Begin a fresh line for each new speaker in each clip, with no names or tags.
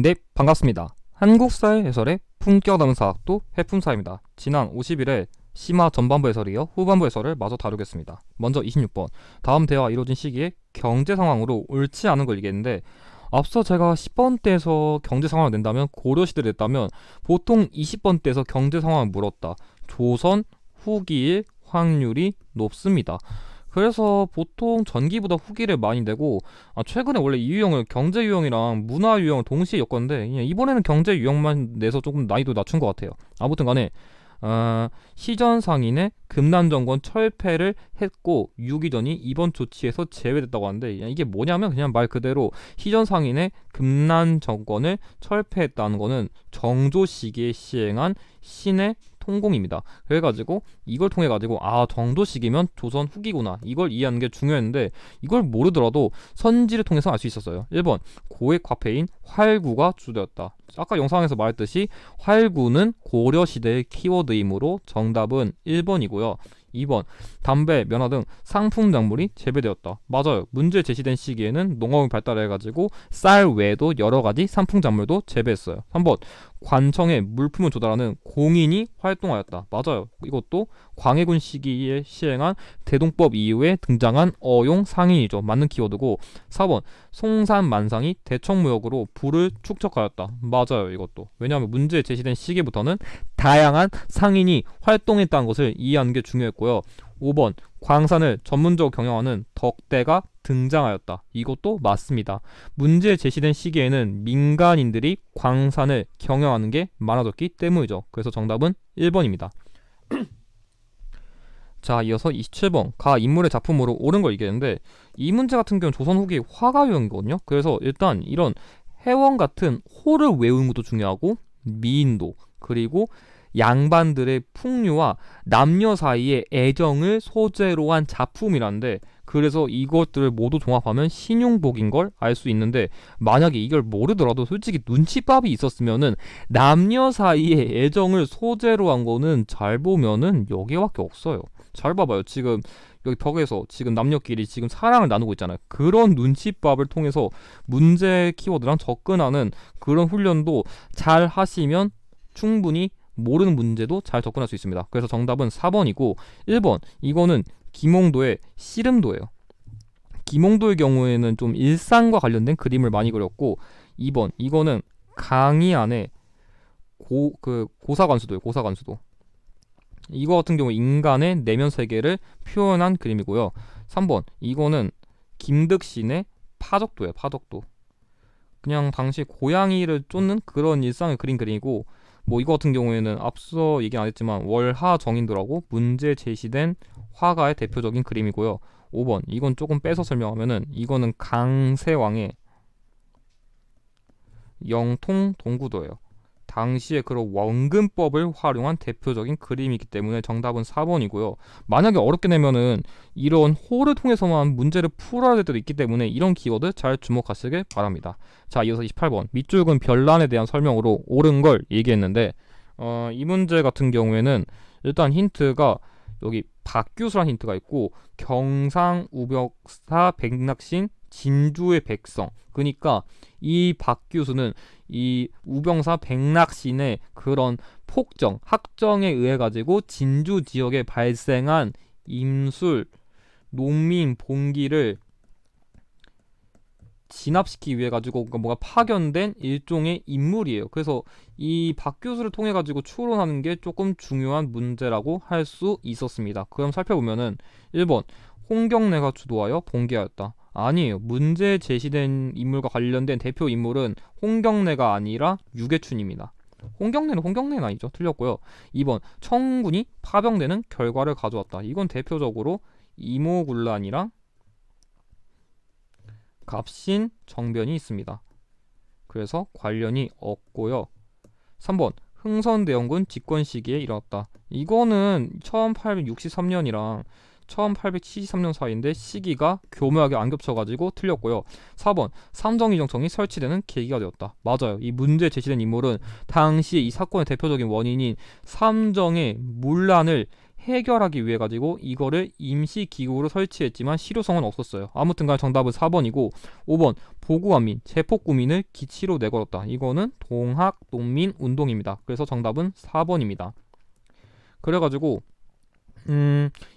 네, 반갑습니다. 한국사의 해설의 품격 담은 사학도 해품사입니다. 지난 50일에 심화 전반부 해설이요 후반부 해설을 마저 다루겠습니다. 먼저 26번 다음 대화가 이루어진 시기에 경제 상황으로 옳지 않은 걸 얘기했는데, 앞서 제가 10번 때에서 경제 상황을 낸다면, 고려시대를 냈다면 보통 20번 때에서 경제 상황을 물었다. 조선 후기일 확률이 높습니다. 그래서 보통 전기보다 후기를 많이 내고, 최근에 원래 이 유형을 경제 유형이랑 문화 유형을 동시에 엮었는데, 그냥 이번에는 경제 유형만 내서 조금 난이도 낮춘 것 같아요. 아무튼 간에 시전 상인의 금난 정권 철폐를 했고 유기전이 이번 조치에서 제외됐다고 하는데, 이게 뭐냐면 그냥 말 그대로 시전 상인의 금난 정권을 철폐했다는 거는 정조 시기에 시행한 신의 통공입니다. 그래가지고 이걸 통해 가지고 정조 시기면 조선 후기구나, 이걸 이해하는 게 중요했는데, 이걸 모르더라도 선지를 통해서 알 수 있었어요. 1번 고액 화폐인 활구가 주되었다. 아까 영상에서 말했듯이 활구는 고려시대의 키워드이므로 정답은 1번이고요. 2번 담배, 면화 등 상품 작물이 재배되었다. 맞아요. 문제 제시된 시기에는 농업이 발달해가지고 쌀 외에도 여러가지 상품 작물도 재배했어요. 3번 관청에 물품을 조달하는 공인이 활동하였다. 맞아요. 이것도 광해군 시기에 시행한 대동법 이후에 등장한 어용 상인이죠. 맞는 키워드고. 4번 송산만상이 대청무역으로 부를 축적하였다. 맞아요. 이것도. 왜냐하면 문제 제시된 시기부터는 다양한 상인이 활동했다는 것을 이해하는 게 중요했고요. 5번 광산을 전문적으로 경영하는 덕대가 등장하였다. 이것도 맞습니다. 문제 제시된 시기에는 민간인들이 광산을 경영하는 게 많아졌기 때문이죠. 그래서 정답은 1번입니다. 자, 이어서 27번 가 인물의 작품으로 옳은 걸 얘기했는데, 이 문제 같은 경우는 조선 후기 화가 유형이거든요. 그래서 일단 이런 해원 같은 호를 외우는 것도 중요하고, 미인도, 그리고 양반들의 풍류와 남녀 사이의 애정을 소재로 한 작품이란데, 그래서 이것들을 모두 종합하면 신용복인 걸 알 수 있는데, 만약에 이걸 모르더라도 솔직히 눈치밥이 있었으면은 남녀 사이의 애정을 소재로 한 거는 잘 보면은 여기밖에 없어요. 잘 봐봐요. 지금 여기 벽에서 지금 남녀끼리 지금 사랑을 나누고 있잖아요. 그런 눈치밥을 통해서 문제 키워드랑 접근하는 그런 훈련도 잘 하시면 충분히 모르는 문제도 잘 접근할 수 있습니다. 그래서 정답은 4번이고, 1번 이거는 김홍도의 씨름도예요. 김홍도의 경우에는 좀 일상과 관련된 그림을 많이 그렸고, 2번 이거는 강의 안에 고사관수도예요. 고사관수도. 이거 같은 경우 인간의 내면 세계를 표현한 그림이고요. 3번 이거는 김득신의 파적도예요. 파적도. 그냥 당시 고양이를 쫓는 그런 일상을 그린 그림이고, 뭐 이거 같은 경우에는 앞서 얘기 안 했지만 월하 정인도라고 문제 제시된 화가의 대표적인 그림이고요. 5번 이건 조금 빼서 설명하면은, 이거는 강세왕의 영통 동구도예요. 당시에 그런 원근법을 활용한 대표적인 그림이기 때문에 정답은 4번이고요. 만약에 어렵게 내면은 이런 호를 통해서만 문제를 풀어야 될 때도 있기 때문에 이런 키워드 잘 주목하시길 바랍니다. 자, 이어서 28번 밑줄근 별난에 대한 설명으로 옳은 걸 얘기했는데, 이 문제 같은 경우에는 일단 힌트가 여기 박규수란 힌트가 있고, 경상우벽사 백낙신 진주의 백성. 그러니까 이 박규수는 이 우병사 백낙신의 그런 폭정, 학정에 의해 가지고 진주 지역에 발생한 임술, 농민 봉기를 진압시키기 위해 가지고 뭔가 파견된 일종의 인물이에요. 그래서 이 박규수를 통해 가지고 추론하는 게 조금 중요한 문제라고 할 수 있었습니다. 그럼 살펴보면은 1번 홍경래가 주도하여 봉기하였다. 아니에요. 문제 제시된 인물과 관련된 대표 인물은 홍경래가 아니라 유계춘입니다. 홍경래는 아니죠. 틀렸고요. 2번 청군이 파병되는 결과를 가져왔다. 이건 대표적으로 이모군란이랑 갑신 정변이 있습니다. 그래서 관련이 없고요. 3번 흥선대원군 집권 시기에 일어났다. 이거는 1863년이랑 1873년 사이인데 시기가 교묘하게 안 겹쳐가지고 틀렸고요. 4번 삼정이정청이 설치되는 계기가 되었다. 맞아요. 이 문제 제시된 인물은 당시 이 사건의 대표적인 원인인 삼정의 문란을 해결하기 위해 가지고 이거를 임시 기구로 설치했지만 실효성은 없었어요. 아무튼간 정답은 4번이고, 5번 보구한민, 제폭구민을 기치로 내걸었다. 이거는 동학농민운동입니다. 그래서 정답은 4번입니다. 그래가지고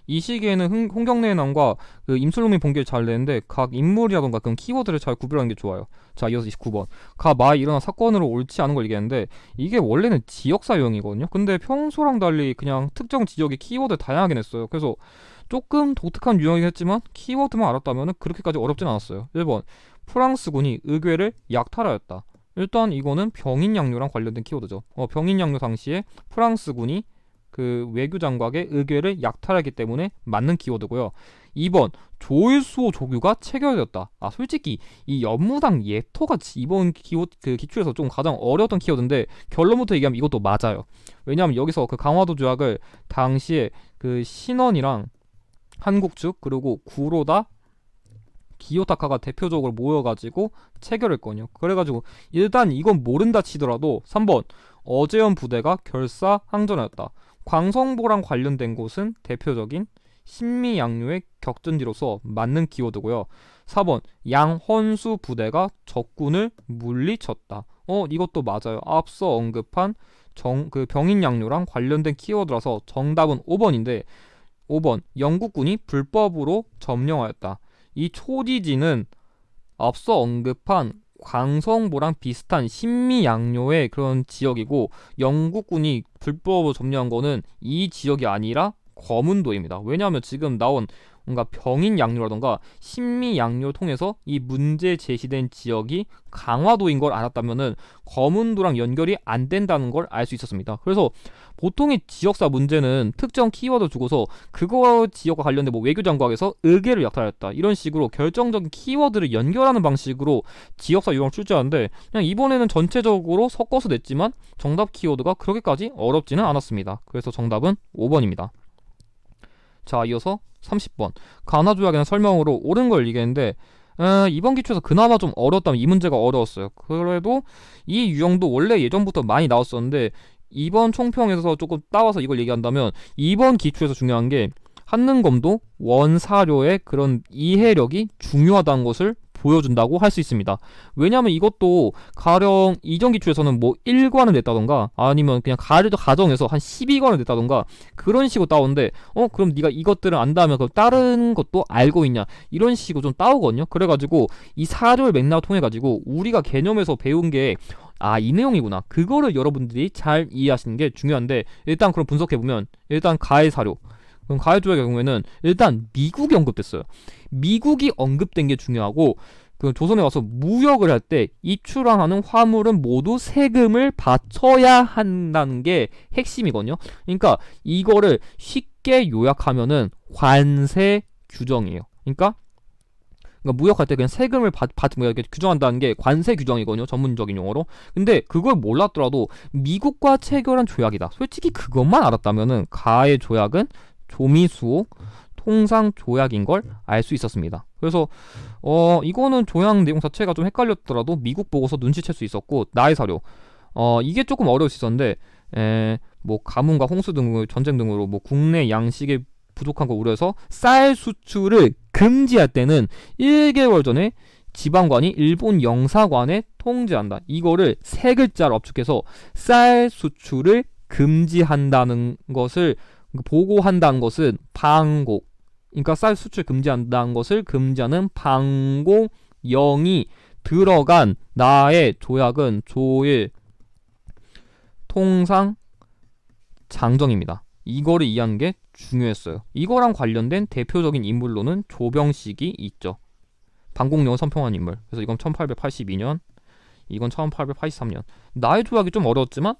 이 시기에는 홍경래난과 그 임술룡이 봉기를 잘 내는데 각 인물이라던가 그런 키워드를 잘 구별하는 게 좋아요. 자, 이어서 29번. 가마에 일어난 사건으로 옳지 않은 걸 얘기하는데 이게 원래는 지역사 유형이거든요. 근데 평소랑 달리 그냥 특정 지역의 키워드 다양하게 냈어요. 그래서 조금 독특한 유형이긴 했지만 키워드만 알았다면 그렇게까지 어렵진 않았어요. 1번. 프랑스군이 의궤를 약탈하였다. 일단 이거는 병인양요랑 관련된 키워드죠. 병인양요 당시에 프랑스군이 그 외교 장관의 의궤를 약탈하기 때문에 맞는 키워드고요. 2번 조일수호 조규가 체결되었다. 솔직히 이 연무당 예토가 이번 그 기출에서 좀 가장 어려웠던 키워드인데 결론부터 얘기하면 이것도 맞아요. 왜냐하면 여기서 그 강화도 조약을 당시에 그 신원이랑 한국측 그리고 구로다 기요타카가 대표적으로 모여가지고 체결했거든요. 그래가지고 일단 이건 모른다 치더라도 3번 어제연 부대가 결사항전하였다. 광성보랑 관련된 곳은 대표적인 신미양요의 격전지로서 맞는 키워드고요. 4번 양헌수 부대가 적군을 물리쳤다. 이것도 맞아요. 앞서 언급한 그 병인양요랑 관련된 키워드라서 정답은 5번인데 5번 영국군이 불법으로 점령하였다. 이 초지지는 앞서 언급한 광성보랑 비슷한 신미양요의 그런 지역이고 영국군이 불법으로 점령한 거는 이 지역이 아니라 거문도입니다. 왜냐하면 지금 나온 뭔가 병인양요라던가 신미양요 통해서 이 문제 제시된 지역이 강화도인 걸 알았다면은 거문도랑 연결이 안 된다는 걸 알 수 있었습니다. 그래서 보통의 지역사 문제는 특정 키워드 주고서 그거 지역과 관련된 뭐 외교장관에서 의궤를 약탈했다 이런 식으로 결정적인 키워드를 연결하는 방식으로 지역사 유형을 출제하는데 그냥 이번에는 전체적으로 섞어서 냈지만 정답 키워드가 그렇게까지 어렵지는 않았습니다. 그래서 정답은 5번입니다. 자, 이어서 30번 가나조약에 대한 설명으로 옳은 걸 얘기했는데 이번 기출에서 그나마 좀 어려웠다면 이 문제가 어려웠어요. 그래도 이 유형도 원래 예전부터 많이 나왔었는데 이번 총평에서 조금 따와서 이걸 얘기한다면 이번 기출에서 중요한 게 한능검도 원사료의 그런 이해력이 중요하다는 것을 보여준다고 할 수 있습니다. 왜냐하면 이것도 가령 이전 기출에서는 뭐 1관을 냈다던가 아니면 그냥 가정에서 한 12관을 냈다던가 그런 식으로 따오는데 그럼 네가 이것들을 안다면 그럼 다른 것도 알고 있냐 이런 식으로 좀 따오거든요. 그래가지고 이 사료의 맥락을 통해 가지고 우리가 개념에서 배운 게 이 내용이구나. 그거를 여러분들이 잘 이해하시는 게 중요한데 일단 그럼 분석해보면 일단 가해 사료 그럼 가해 조약의 경우에는 일단 미국이 언급됐어요. 미국이 언급된 게 중요하고 그 조선에 와서 무역을 할 때 입출항하는 화물은 모두 세금을 바쳐야 한다는 게 핵심이거든요. 그러니까 이거를 쉽게 요약하면은 관세 규정이에요. 그러니까 무역할 때 그냥 세금을 이렇게 규정한다는 게 관세 규정이거든요. 전문적인 용어로. 근데 그걸 몰랐더라도 미국과 체결한 조약이다. 솔직히 그것만 알았다면은 가해 조약은 조미수호 통상 조약인 걸 알 수 있었습니다. 그래서 이거는 조약 내용 자체가 좀 헷갈렸더라도 미국 보고서 눈치챌 수 있었고 나의 사료 이게 조금 어려울 수 있었는데 뭐 가뭄과 홍수 등의 전쟁 등으로 뭐 국내 양식의 부족한 걸 우려해서 쌀 수출을 금지할 때는 1개월 전에 지방관이 일본 영사관에 통지한다. 이거를 세 글자로 압축해서 쌀 수출을 금지한다는 것을 보고한다는 것은 방공. 그러니까 쌀 수출 금지한다는 것을 금지하는 방공령이 들어간 나의 조약은 조일 통상 장정입니다. 이거를 이해하는 게 중요했어요. 이거랑 관련된 대표적인 인물로는 조병식이 있죠. 방공령을 선평한 인물. 그래서 이건 1882년, 이건 1883년. 나의 조약이 좀 어려웠지만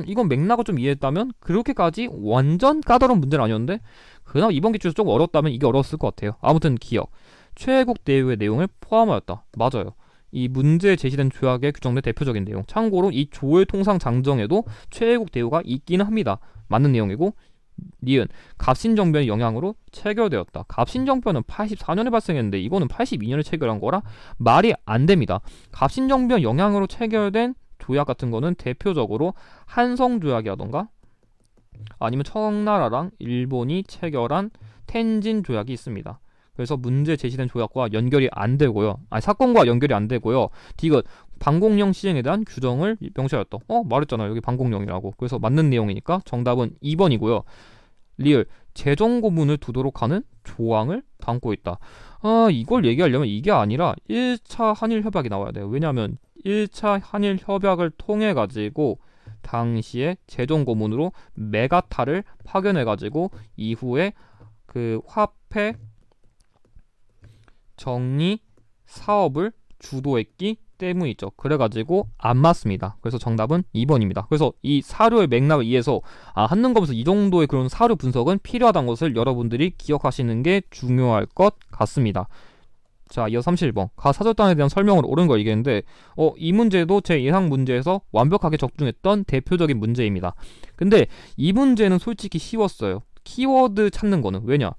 이건 맥락을 좀 이해했다면 그렇게까지 완전 까다로운 문제는 아니었는데 그나마 이번 기출에서 조금 어렵다면 이게 어려웠을 것 같아요. 아무튼 기억. 최애국 대우의 내용을 포함하였다. 맞아요. 이 문제에 제시된 조약에 규정된 대표적인 내용. 참고로 이 조일 통상 장정에도 최애국 대우가 있기는 합니다. 맞는 내용이고 니은 갑신정변의 영향으로 체결되었다. 갑신정변은 84년에 발생했는데 이거는 82년에 체결한 거라 말이 안 됩니다. 갑신정변 영향으로 체결된 조약 같은 거는 대표적으로 한성조약이라던가 아니면 청나라랑 일본이 체결한 텐진 조약이 있습니다. 그래서 문제 제시된 조약과 연결이 안 되고요. 사건과 연결이 안 되고요. 디귿 방공령 시행에 대한 규정을 명시하였다. 말했잖아요. 여기 방공령이라고. 그래서 맞는 내용이니까 정답은 2번이고요. 리을 재정고문을 두도록 하는 조항을 담고 있다. 이걸 얘기하려면 이게 아니라 1차 한일 협약이 나와야 돼요. 왜냐하면 1차 한일 협약을 통해 가지고 당시에 재정고문으로 메가타를 파견해 가지고 이후에 그 화폐 정리 사업을 주도했기 때문이죠. 그래가지고 안 맞습니다. 그래서 정답은 2번입니다. 그래서 이 사료의 맥락을 이해해서 한능검에서 이 정도의 그런 사료 분석은 필요하다는 것을 여러분들이 기억하시는 게 중요할 것 같습니다. 자, 이어서 31번. 가 사절단에 대한 설명으로 옳은 걸 얘기했는데 이 문제도 제 예상 문제에서 완벽하게 적중했던 대표적인 문제입니다. 근데 이 문제는 솔직히 쉬웠어요. 키워드 찾는 거는. 왜냐?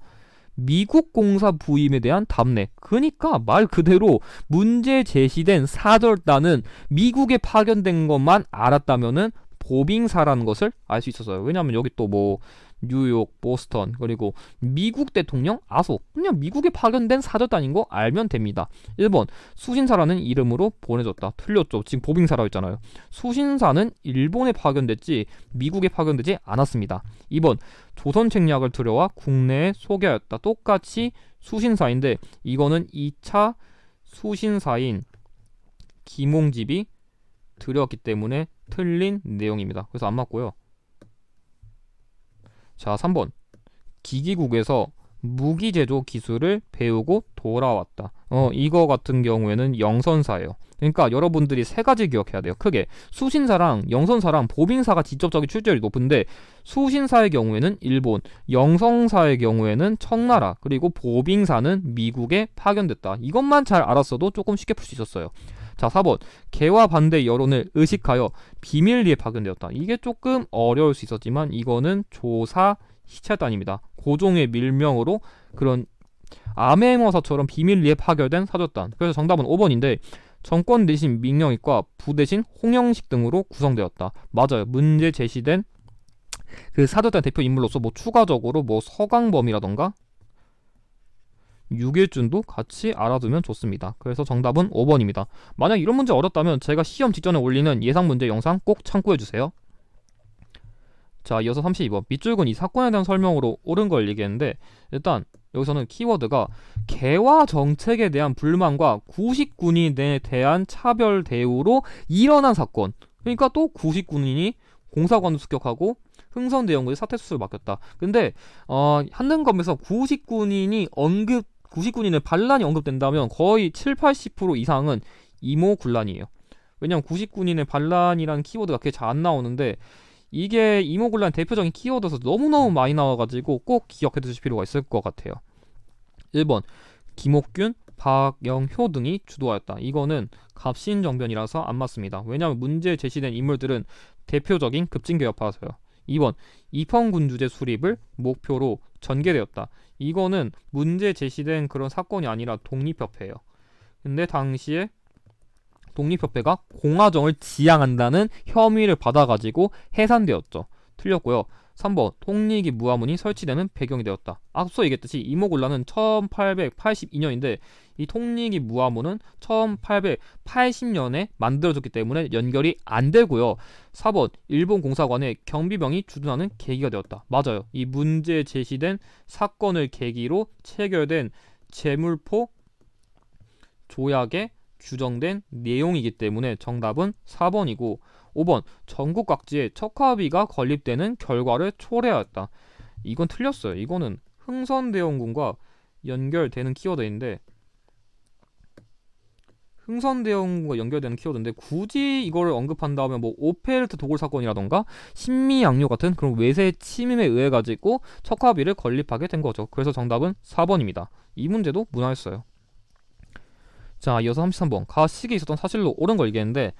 미국 공사 부임에 대한 답례. 그러니까 말 그대로 문제 제시된 사절단은 미국에 파견된 것만 알았다면은 보빙사라는 것을 알 수 있었어요. 왜냐하면 여기 또 뭐 뉴욕, 보스턴, 그리고 미국 대통령 아소, 그냥 미국에 파견된 사절단인 거 알면 됩니다. 1번 수신사라는 이름으로 보내졌다. 틀렸죠. 지금 보빙사라고 했잖아요. 수신사는 일본에 파견됐지 미국에 파견되지 않았습니다. 2번 조선 책략을 들여와 국내에 소개하였다. 똑같이 수신사인데 이거는 2차 수신사인 김홍집이 들였기 때문에 틀린 내용입니다. 그래서 안 맞고요. 자, 3번 기기국에서 무기 제조 기술을 배우고 돌아왔다. 이거 같은 경우에는 영선사예요. 그러니까 여러분들이 세 가지 기억해야 돼요. 크게 수신사랑 영선사랑 보빙사가 직접적인 출제율이 높은데 수신사의 경우에는 일본, 영선사의 경우에는 청나라, 그리고 보빙사는 미국에 파견됐다. 이것만 잘 알았어도 조금 쉽게 풀 수 있었어요. 자, 4번 개화 반대 여론을 의식하여 비밀리에 파견되었다. 이게 조금 어려울 수 있었지만 이거는 조사 시찰단입니다. 고종의 밀명으로 그런 암행어사처럼 비밀리에 파견된 사절단. 그래서 정답은 5번인데 정권 대신 민영익과 부 대신 홍영식 등으로 구성되었다. 맞아요. 문제 제시된 그 사절단 대표 인물로서 뭐 추가적으로 뭐 서강범이라던가 육일준도 같이 알아두면 좋습니다. 그래서 정답은 5번입니다. 만약 이런 문제 어렵다면 제가 시험 직전에 올리는 예상 문제 영상 꼭 참고해주세요. 자, 이어서 32번. 밑줄은 이 사건에 대한 설명으로 옳은 걸 얘기했는데 일단 여기서는 키워드가 개화 정책에 대한 불만과 구식군인에 대한 차별 대우로 일어난 사건. 그러니까 또 구식군인이 공사관을 습격하고 흥선대원군이 사퇴 수술을 맡겼다. 근데 한능검에서 구식군인의 반란이 언급된다면 거의 7-80% 이상은 이모군란이에요. 왜냐면 구식군인의 반란이라는 키워드가 그게 잘 안 나오는데 이게 이모군란 대표적인 키워드여서 너무너무 많이 나와가지고 꼭 기억해 두실 필요가 있을 것 같아요. 1번 김옥균, 박영효 등이 주도하였다. 이거는 갑신정변이라서 안 맞습니다. 왜냐하면 문제에 제시된 인물들은 대표적인 급진개혁파라서요. 2번 이펑군주제 수립을 목표로 전개되었다. 이거는 문제 제시된 그런 사건이 아니라 독립협회예요. 근데 당시에 독립협회가 공화정을 지향한다는 혐의를 받아가지고 해산되었죠. 틀렸고요. 3번 통리기 무화문이 설치되는 배경이 되었다. 앞서 얘기했듯이 이모군란은 1882년인데 이 통리기 무화문은 1880년에 만들어졌기 때문에 연결이 안 되고요. 4번 일본 공사관에 경비병이 주둔하는 계기가 되었다. 맞아요. 이 문제에 제시된 사건을 계기로 체결된 제물포 조약에 규정된 내용이기 때문에 정답은 4번이고 5번 전국 각지에 척화비가 건립되는 결과를 초래하였다. 이건 틀렸어요. 이거는 흥선대원군과 연결되는 키워드인데 흥선대원군과 연결되는 키워드인데 굳이 이거를 언급한다면 뭐 오페르트 도굴 사건이라던가 신미양요 같은 그런 외세 침입에 의해 가지고 척화비를 건립하게 된 거죠. 그래서 정답은 4번입니다. 이 문제도 무난했어요. 자, 이어서 33번. 가 시기에 있었던 사실로 옳은 걸 얘기했는데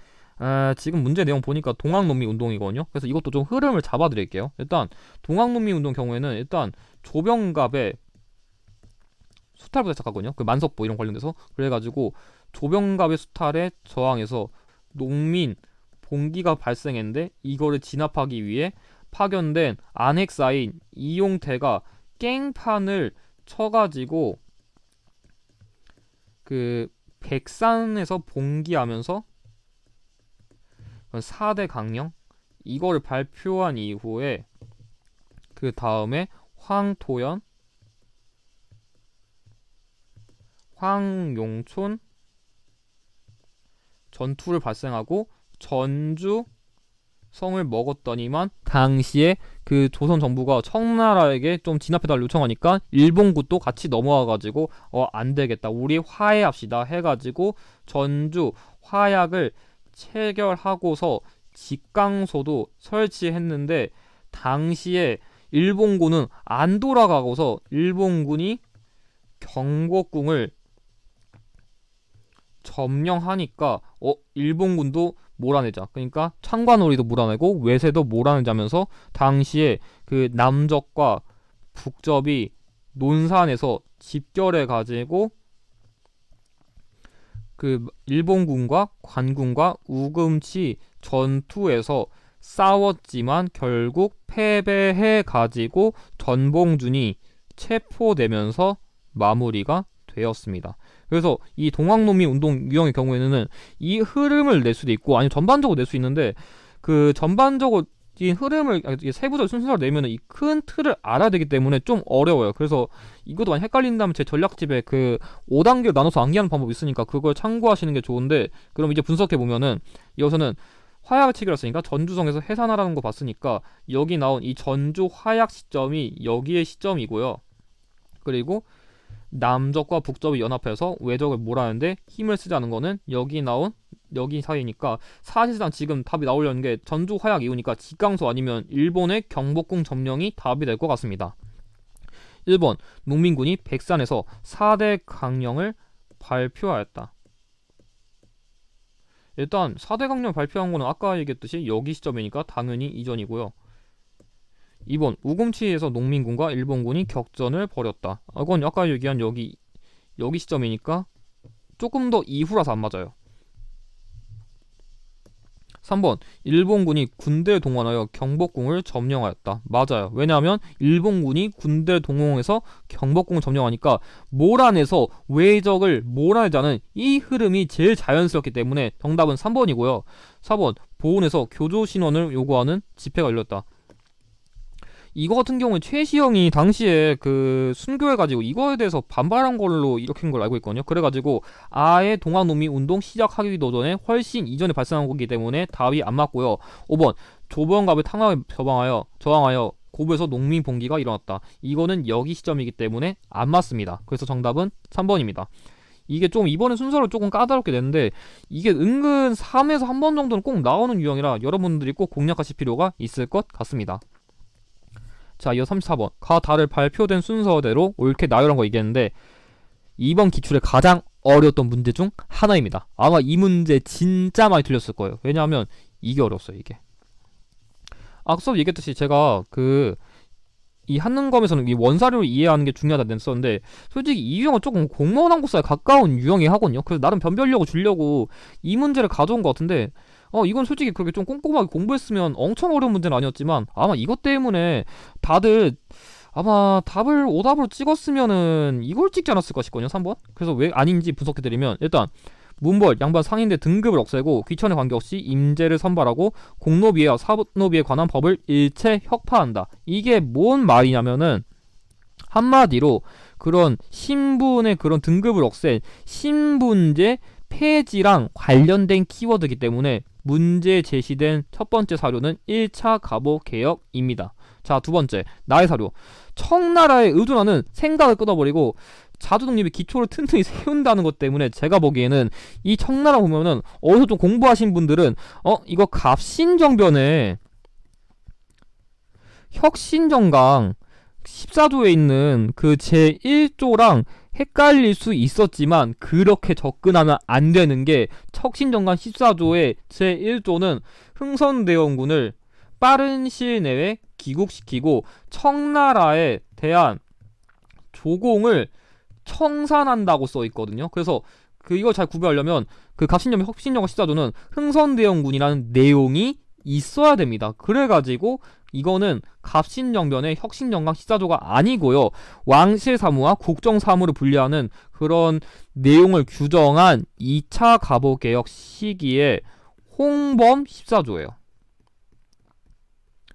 지금 문제 내용 보니까 동학농민운동이거든요. 그래서 이것도 좀 흐름을 잡아드릴게요. 일단 동학농민운동 경우에는 일단 조병갑의 수탈부터 시작하거든요. 그 만석보 이런 관련돼서 그래가지고 조병갑의 수탈에 저항해서 농민 봉기가 발생했는데 이거를 진압하기 위해 파견된 안핵사인 이용태가 깽판을 쳐가지고 그 백산에서 봉기하면서 4대 강령 이거를 발표한 이후에 그 다음에 황토연, 황용촌 전투를 발생하고 전주 성을 먹었더니만 당시에 그 조선 정부가 청나라에게 좀 진압해달라 요청하니까 일본군도 같이 넘어와가지고 안 되겠다 우리 화해합시다 해가지고 전주 화약을 체결하고서 직강소도 설치했는데 당시에 일본군은 안 돌아가고서 일본군이 경복궁을 점령하니까 일본군도 몰아내자. 그러니까 창관오리도 몰아내고 외세도 몰아내자면서 당시에 그 남적과 북적이 논산에서 집결해 가지고 그 일본군과 관군과 우금치 전투에서 싸웠지만 결국 패배해 가지고 전봉준이 체포되면서 마무리가 되었습니다. 그래서 이 동학농민 운동 유형의 경우에는 이 흐름을 낼 수도 있고 아니면 전반적으로 낼 수 있는데 그 전반적인 흐름을 세부적 순서를 내면 이 큰 틀을 알아야 되기 때문에 좀 어려워요. 그래서 이것도 많이 헷갈린다면 제 전략집에 그 5단계로 나눠서 암기하는 방법이 있으니까 그걸 참고하시는 게 좋은데 그럼 이제 분석해 보면은 여기서는 화약을 체결했으니까 전주성에서 해산하라는 거 봤으니까 여기 나온 이 전주 화약 시점이 여기의 시점이고요. 그리고 남적과 북적이 연합해서 외적을 몰아내는데 힘을 쓰자는 거는 여기 나온 여기 사이니까 사실상 지금 답이 나오려는 게 전주 화약 이후니까 직강소 아니면 일본의 경복궁 점령이 답이 될 것 같습니다. 1번 농민군이 백산에서 4대 강령을 발표하였다. 일단 4대 강령 발표한 거는 아까 얘기했듯이 여기 시점이니까 당연히 이전이고요. 2번 우금치에서 농민군과 일본군이 격전을 벌였다. 이건 아까 얘기한 여기 시점이니까 조금 더 이후라서 안 맞아요. 3번 일본군이 군대를 동원하여 경복궁을 점령하였다. 맞아요. 왜냐하면 일본군이 군대를 동원해서 경복궁을 점령하니까 몰아내서 외적을 몰아내자는 이 흐름이 제일 자연스럽기 때문에 정답은 3번이고요. 4번 보훈에서 교조신원을 요구하는 집회가 열렸다. 이거 같은 경우에 최시영이 당시에 그 순교해가지고 이거에 대해서 반발한 걸로 일으킨 걸 알고 있거든요. 그래가지고 아예 동학농민 운동 시작하기도 전에 훨씬 이전에 발생한 거기 때문에 답이 안 맞고요. 5번 조병갑의 탄압에 저항하여 고부에서 농민 봉기가 일어났다. 이거는 여기 시점이기 때문에 안 맞습니다. 그래서 정답은 3번입니다. 이게 좀 이번에 순서를 조금 까다롭게 냈는데 이게 은근 3에서 한 번 정도는 꼭 나오는 유형이라 여러분들이 꼭 공략하실 필요가 있을 것 같습니다. 자, 이어 34번. 가, 다를 발표된 순서대로 옳게 나열한 거 얘기했는데 2번 기출의 가장 어려웠던 문제 중 하나입니다. 아마 이 문제 진짜 많이 틀렸을 거예요. 왜냐하면 이게 어려웠어요, 이게. 앞서 얘기했듯이 제가 이 한능검에서는 이 원사료를 이해하는 게 중요하다 냈었는데 솔직히 이 유형은 조금 공무원 한국사에 가까운 유형이 하거든요. 그래서 나름 변별력을 주려고 이 문제를 가져온 것 같은데 이건 솔직히 그렇게 좀 꼼꼼하게 공부했으면 엄청 어려운 문제는 아니었지만 아마 이것 때문에 다들 아마 답을 오답으로 찍었으면은 이걸 찍지 않았을까 싶거든요. 3번. 그래서 왜 아닌지 분석해드리면 일단 문벌, 양반 상인대 등급을 없애고 귀천에 관계없이 임제를 선발하고 공노비와 사노비에 관한 법을 일체 혁파한다. 이게 뭔 말이냐면은 한마디로 그런 신분의 그런 등급을 없앤 신분제 폐지랑 관련된 키워드이기 때문에 문제 제시된 첫 번째 사료는 1차 갑오 개혁입니다. 자, 두 번째 나의 사료. 청나라에 의존하는 생각을 끊어버리고 자주 독립의 기초를 튼튼히 세운다는 것 때문에 제가 보기에는 이 청나라 보면은 어디서 좀 공부하신 분들은 이거 갑신정변에 혁신정강 14조에 있는 그 제1조랑 헷갈릴 수 있었지만 그렇게 접근하면 안 되는 게 혁신정강 14조의 제1조는 흥선대원군을 빠른 시일 내에 귀국시키고 청나라에 대한 조공을 청산한다고 써 있거든요. 그래서 이걸 잘 구별하려면 그 갑신정변 혁신정강 14조는 흥선대원군이라는 내용이 있어야 됩니다. 그래가지고 이거는 갑신정변의 혁신정강 시사조가 아니고요. 왕실사무와 국정사무를 분리하는 그런 내용을 규정한 2차 갑오개혁 시기의 홍범 14조예요.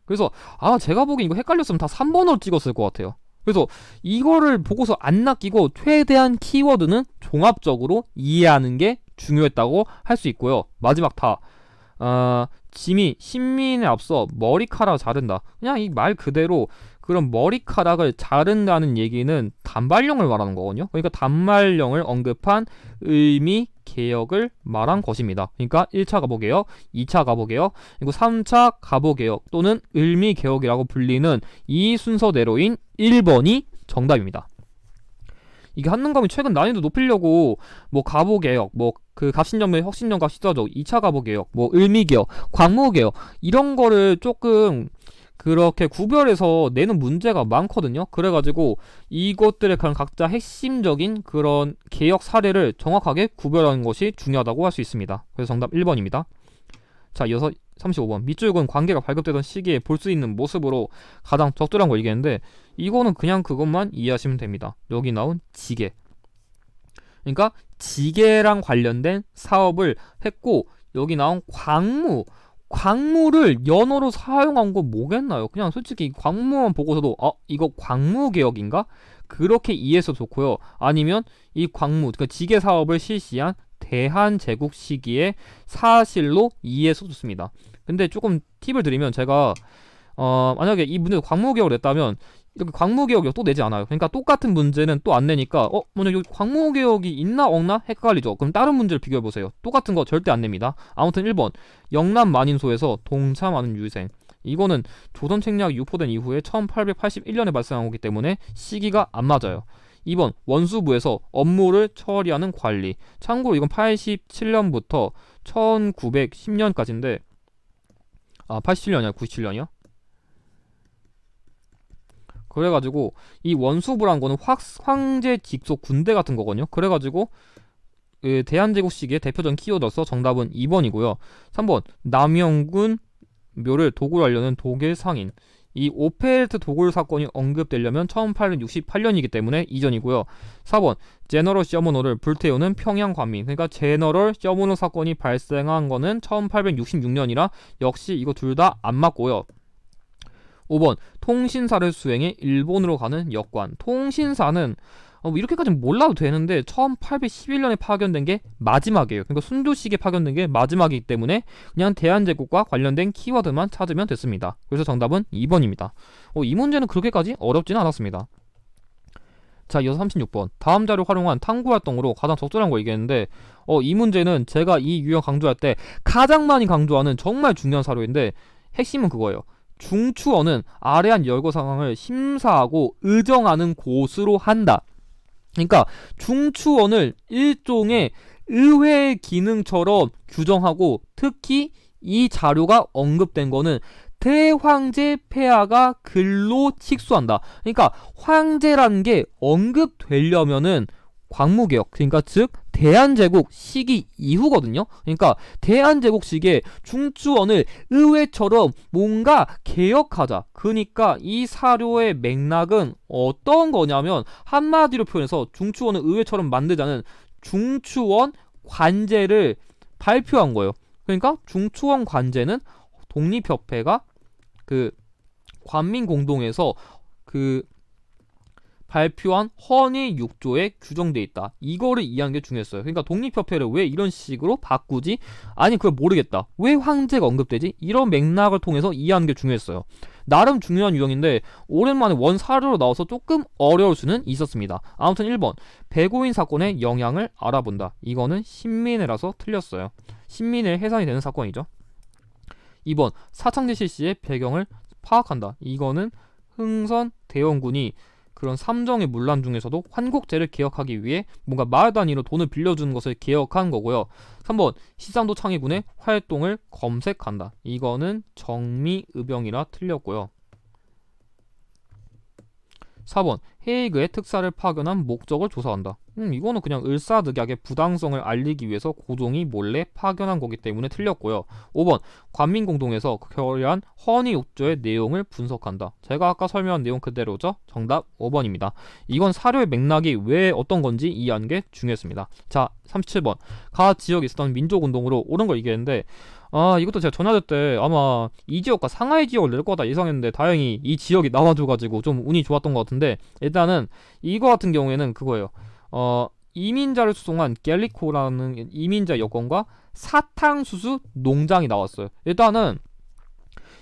그래서 제가 보기엔 이거 헷갈렸으면 다 3번으로 찍었을 것 같아요. 그래서 이거를 보고서 안 낚이고 최대한 키워드는 종합적으로 이해하는 게 중요했다고 할 수 있고요. 마지막 짐이 신민에 앞서 머리카락을 자른다. 그냥 이 말 그대로 그런 머리카락을 자른다는 얘기는 단발령을 말하는 거거든요. 그러니까 단발령을 언급한 의미 개혁을 말한 것입니다. 그러니까 1차 갑오개혁, 2차 갑오개혁, 그리고 3차 갑오개혁 또는 을미개혁이라고 불리는 이 순서대로인 1번이 정답입니다. 이게 한능감이 최근 난이도 높이려고 뭐 갑오개혁, 뭐 그 갑신정변 혁신정강 시사조, 2차 갑오개혁, 뭐 을미개혁, 광무개혁 이런 거를 조금 그렇게 구별해서 내는 문제가 많거든요. 그래가지고 이것들의 그런 각자 핵심적인 그런 개혁 사례를 정확하게 구별하는 것이 중요하다고 할 수 있습니다. 그래서 정답 1번입니다. 자, 이어서 35번. 밑줄은 관계가 발급되던 시기에 볼 수 있는 모습으로 가장 적절한 걸 얘기했는데 이거는 그냥 그것만 이해하시면 됩니다. 여기 나온 지게. 그러니까 지게랑 관련된 사업을 했고 여기 나온 광무를 연어로 사용한 거 뭐겠나요? 그냥 솔직히 광무만 보고서도 이거 광무개혁인가? 그렇게 이해해서 좋고요. 아니면 이 그러니까 지게 사업을 실시한 대한제국 시기의 사실로 이해해서 좋습니다. 근데 조금 팁을 드리면 제가 만약에 이 문제에서 광무개혁을 냈다면 이렇게 광무개혁이 또 내지 않아요. 그러니까 똑같은 문제는 또 안 내니까 먼저 여기 광무개혁이 있나 없나 헷갈리죠. 그럼 다른 문제를 비교해보세요. 똑같은 거 절대 안 냅니다. 아무튼 1번 영남 만인소에서 동참하는 유생. 이거는 조선 책략이 유포된 이후에 1881년에 발생한 거기 때문에 시기가 안 맞아요. 2번 원수부에서 업무를 처리하는 관리. 참고로 이건 87년부터 1910년까지인데 87년이야 97년이야? 그래가지고 이 원수부란 거는 황제 직속 군대 같은 거거든요. 그래가지고 대한제국 시기의 대표적인 키워드로서 정답은 2번이고요. 3번 남영군 묘를 도굴하려는 독일 상인. 이 오펠트 도굴 사건이 언급되려면 1868년이기 때문에 이전이고요. 4번 제너럴 셔머너를 불태우는 평양 관민. 그러니까 제너럴 셔머너 사건이 발생한 거는 1866년이라 역시 이거 둘 다 안 맞고요. 5번 통신사를 수행해 일본으로 가는 역관. 통신사는 이렇게까지는 몰라도 되는데 1811년에 파견된 게 마지막이에요. 그러니까 순조시기에 파견된 게 마지막이기 때문에 그냥 대한제국과 관련된 키워드만 찾으면 됐습니다. 그래서 정답은 2번입니다. 이 문제는 그렇게까지 어렵지는 않았습니다. 자, 이어서 36번. 다음 자료를 활용한 탐구활동으로 가장 적절한 거 얘기했는데 이 문제는 제가 이 유형 강조할 때 가장 많이 강조하는 정말 중요한 사료인데 핵심은 그거예요. 중추원은 아래한 열거 상황을 심사하고 의정하는 곳으로 한다. 그러니까 중추원을 일종의 의회 기능처럼 규정하고 특히 이 자료가 언급된 거는 대황제 폐하가 글로 칙수한다. 그러니까 황제라는 게 언급되려면은 광무개혁, 그러니까 즉 대한제국 시기 이후거든요. 그러니까 대한제국 시기에 중추원을 의회처럼 뭔가 개혁하자. 그러니까 이 사료의 맥락은 어떤 거냐면 한마디로 표현해서 중추원을 의회처럼 만들자는 중추원 관제를 발표한 거예요. 그러니까 중추원 관제는 독립협회가 그 관민공동에서 그 발표한 헌의 6조에 규정돼 있다. 이거를 이해하는 게 중요했어요. 그러니까 독립협회를 왜 이런 식으로 바꾸지? 아니 그걸 모르겠다. 왜 황제가 언급되지? 이런 맥락을 통해서 이해하는 게 중요했어요. 나름 중요한 유형인데 오랜만에 원 사료로 나와서 조금 어려울 수는 있었습니다. 아무튼 1번 배고인 사건의 영향을 알아본다. 이거는 신민회라서 틀렸어요. 신민회 해산이 되는 사건이죠. 2번 사창제 실시의 배경을 파악한다. 이거는 흥선 대원군이 그런 삼정의 문란 중에서도 환국제를 개혁하기 위해 뭔가 마을 단위로 돈을 빌려주는 것을 개혁한 거고요. 3번 시상도 창의군의 활동을 검색한다. 이거는 정미의병이라 틀렸고요. 4번 헤이그의 특사를 파견한 목적을 조사한다. 이거는 그냥 을사늑약의 부당성을 알리기 위해서 고종이 몰래 파견한 거기 때문에 틀렸고요. 5번 관민공동에서 결의한 헌의욕조의 내용을 분석한다. 제가 아까 설명한 내용 그대로죠. 정답 5번입니다. 이건 사료의 맥락이 왜 어떤 건지 이해하는 게 중요했습니다. 자, 37번 각 지역에 있었던 민족운동으로 옳은 걸 얘기했는데 이것도 제가 전화될 때 아마 이 지역과 상하이 지역을 낼 거다 예상했는데 다행히 이 지역이 나와줘가지고 좀 운이 좋았던 것 같은데, 일단은 이거 같은 경우에는 그거예요. 이민자를 수송한 갤리코라는 이민자 여권과 사탕수수 농장이 나왔어요. 일단은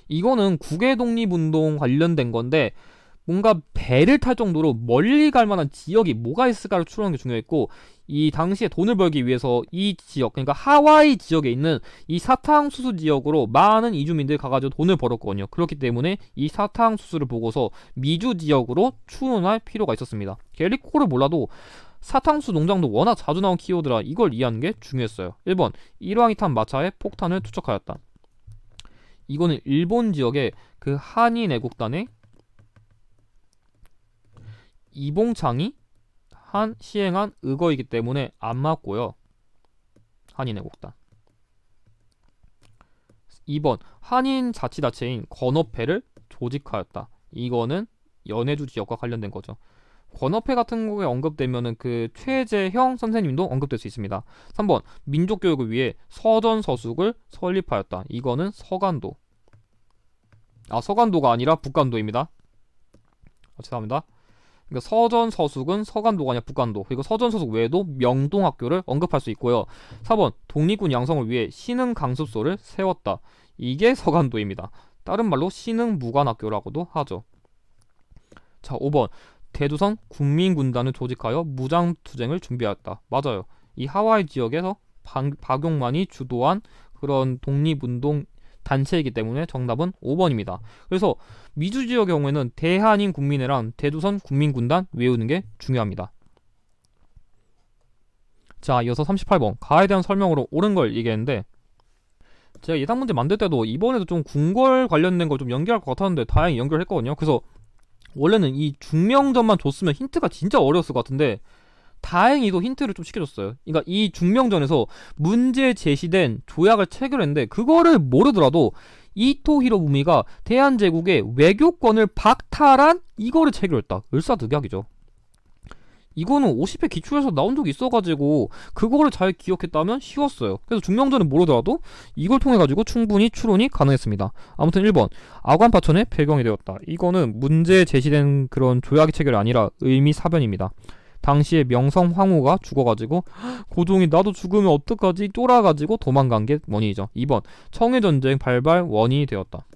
이거는 국외 독립운동 관련된 건데 뭔가 배를 탈 정도로 멀리 갈 만한 지역이 뭐가 있을까를 추론하는 게 중요했고, 이 당시에 돈을 벌기 위해서 이 지역, 그러니까 하와이 지역에 있는 이 사탕수수 지역으로 많은 이주민들이 가가지고 돈을 벌었거든요. 그렇기 때문에 이 사탕수수를 보고서 미주 지역으로 추론할 필요가 있었습니다. 갤리코를 몰라도 사탕수수 농장도 워낙 자주 나온 키워드라 이걸 이해하는 게 중요했어요. 1번 일왕이 탄 마차에 폭탄을 투척하였다. 이거는 일본 지역의 그 한인 애국단의 이봉창이 시행한 의거이기 때문에 안 맞고요. 한인 애국단. 2번 한인 자치단체인 건어패를 조직하였다. 이거는 연해주 지역과 관련된 거죠. 건어패 같은 거에 언급되면은 그 최재형 선생님도 언급될 수 있습니다. 3번 민족교육을 위해 서전서숙을 설립하였다. 이거는 서간도. 서간도가 아니라 북간도입니다. 죄송합니다. 그러니까 서전서숙은 서간도가 아니라 북간도, 그리고 서전서숙 외에도 명동학교를 언급할 수 있고요. 4번 독립군 양성을 위해 신흥강습소를 세웠다. 이게 서간도입니다. 다른 말로 신흥무관학교라고도 하죠. 자, 5번 대조선 국민군단을 조직하여 무장투쟁을 준비하였다. 맞아요. 이 하와이 지역에서 박용만이 주도한 그런 독립운동 단체이기 때문에 정답은 5번입니다. 그래서 미주 지역의 경우에는 대한인 국민회랑 대조선 국민군단 외우는 게 중요합니다. 자, 이어서 38번 가에 대한 설명으로 옳은 걸 얘기했는데, 제가 예상 문제 만들 때도 이번에도 좀 궁궐 관련된 걸 좀 연결할 것 같았는데 다행히 연결했거든요. 그래서 원래는 이 중명전만 줬으면 힌트가 진짜 어려웠을 것 같은데 다행히도 힌트를 좀 시켜줬어요. 그러니까 이 중명전에서 문제 제시된 조약을 체결했는데 그거를 모르더라도 이토 히로부미가 대한제국의 외교권을 박탈한 이거를 체결했다. 을사늑약이죠. 이거는 50회 기출에서 나온 적이 있어가지고 그거를 잘 기억했다면 쉬웠어요. 그래서 중명전을 모르더라도 이걸 통해가지고 충분히 추론이 가능했습니다. 아무튼 1번 아관파천의 배경이 되었다. 이거는 문제 제시된 그런 조약의 체결이 아니라 의미사변입니다. 당시에 명성 황후가 죽어가지고 고종이 나도 죽으면 어떡하지 쫄아가지고 도망간 게 원인이죠. 2번 청일전쟁 발발 원인이 되었다.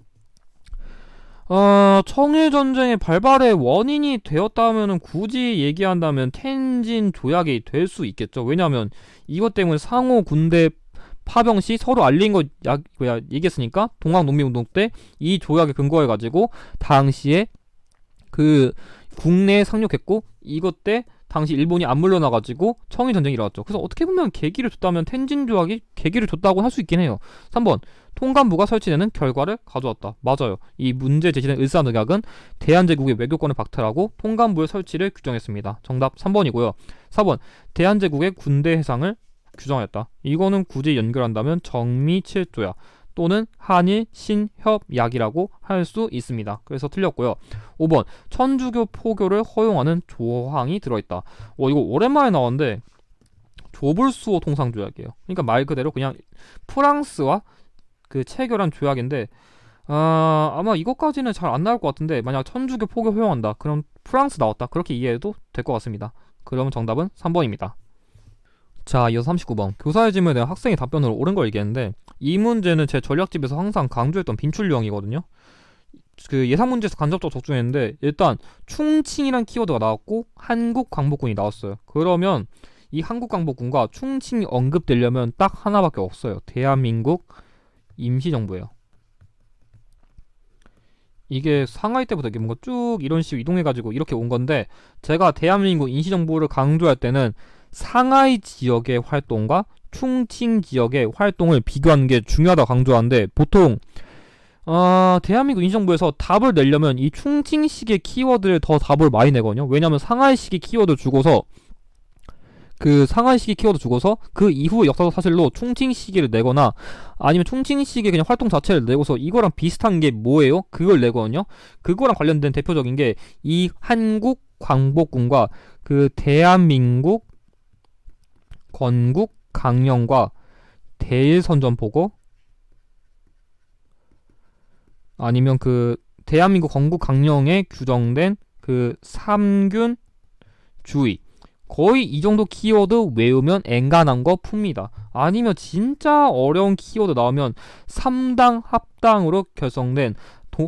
청일전쟁의 발발의 원인이 되었다면 굳이 얘기한다면 텐진 조약이 될 수 있겠죠. 왜냐하면 이것 때문에 상호 군대 파병 시 서로 알린 거 얘기했으니까 동학농민운동 때 이 조약에 근거해가지고 당시에 그 국내에 상륙했고 이것 때 당시 일본이 안 물러나가지고 청일전쟁이 일어났죠. 그래서 어떻게 보면 계기를 줬다면 텐진 조약이 계기를 줬다고 할 수 있긴 해요. 3번 통감부가 설치되는 결과를 가져왔다. 맞아요. 이 문제 제시된 을사늑약은 대한제국의 외교권을 박탈하고 통감부의 설치를 규정했습니다. 정답 3번이고요. 4번 대한제국의 군대 해상을 규정하였다. 이거는 굳이 연결한다면 정미칠조약 또는 한일 신협약이라고 할 수 있습니다. 그래서 틀렸고요. 5번 천주교 포교를 허용하는 조항이 들어있다. 이거 오랜만에 나왔는데 조불수호 통상조약이에요. 그러니까 말 그대로 그냥 프랑스와 그 체결한 조약인데 아마 이것까지는 잘 안 나올 것 같은데 만약 천주교 포교 허용한다 그럼 프랑스 나왔다 그렇게 이해해도 될 것 같습니다. 그러면 정답은 3번입니다. 자, 이어서 39번 교사의 질문에 대한 학생의 답변으로 옳은 걸 얘기했는데 이 문제는 제 전략집에서 항상 강조했던 빈출유형이거든요. 그 예상 문제에서 간접적으로 적중했는데 일단 충칭이란 키워드가 나왔고 한국광복군이 나왔어요. 그러면 이 한국광복군과 충칭이 언급되려면 딱 하나밖에 없어요. 대한민국 임시정부예요. 이게 상하이 때부터 이게 뭔가 쭉 이런 식으로 이동해가지고 이렇게 온 건데 제가 대한민국 임시정부를 강조할 때는 상하이 지역의 활동과 충칭 지역의 활동을 비교하는 게 중요하다고 강조하는데 보통 대한민국 임시정부에서 답을 내려면 이 충칭식의 키워드를 더 답을 많이 내거든요. 왜냐면 상하이식의 키워드 주고서 그 상하이식의 키워드 주고서 그 이후 역사적 사실로 충칭시기를 내거나 아니면 충칭시기의 그냥 활동 자체를 내고서 이거랑 비슷한 게 뭐예요? 그걸 내거든요. 그거랑 관련된 대표적인 게 이 한국 광복군과 그 대한민국 건국 강령과 대일선전포고 아니면 그 대한민국 건국 강령에 규정된 그 삼균주의 거의 이 정도 키워드 외우면 엔간한 거 풉니다. 아니면 진짜 어려운 키워드 나오면 3당 합당으로 결성된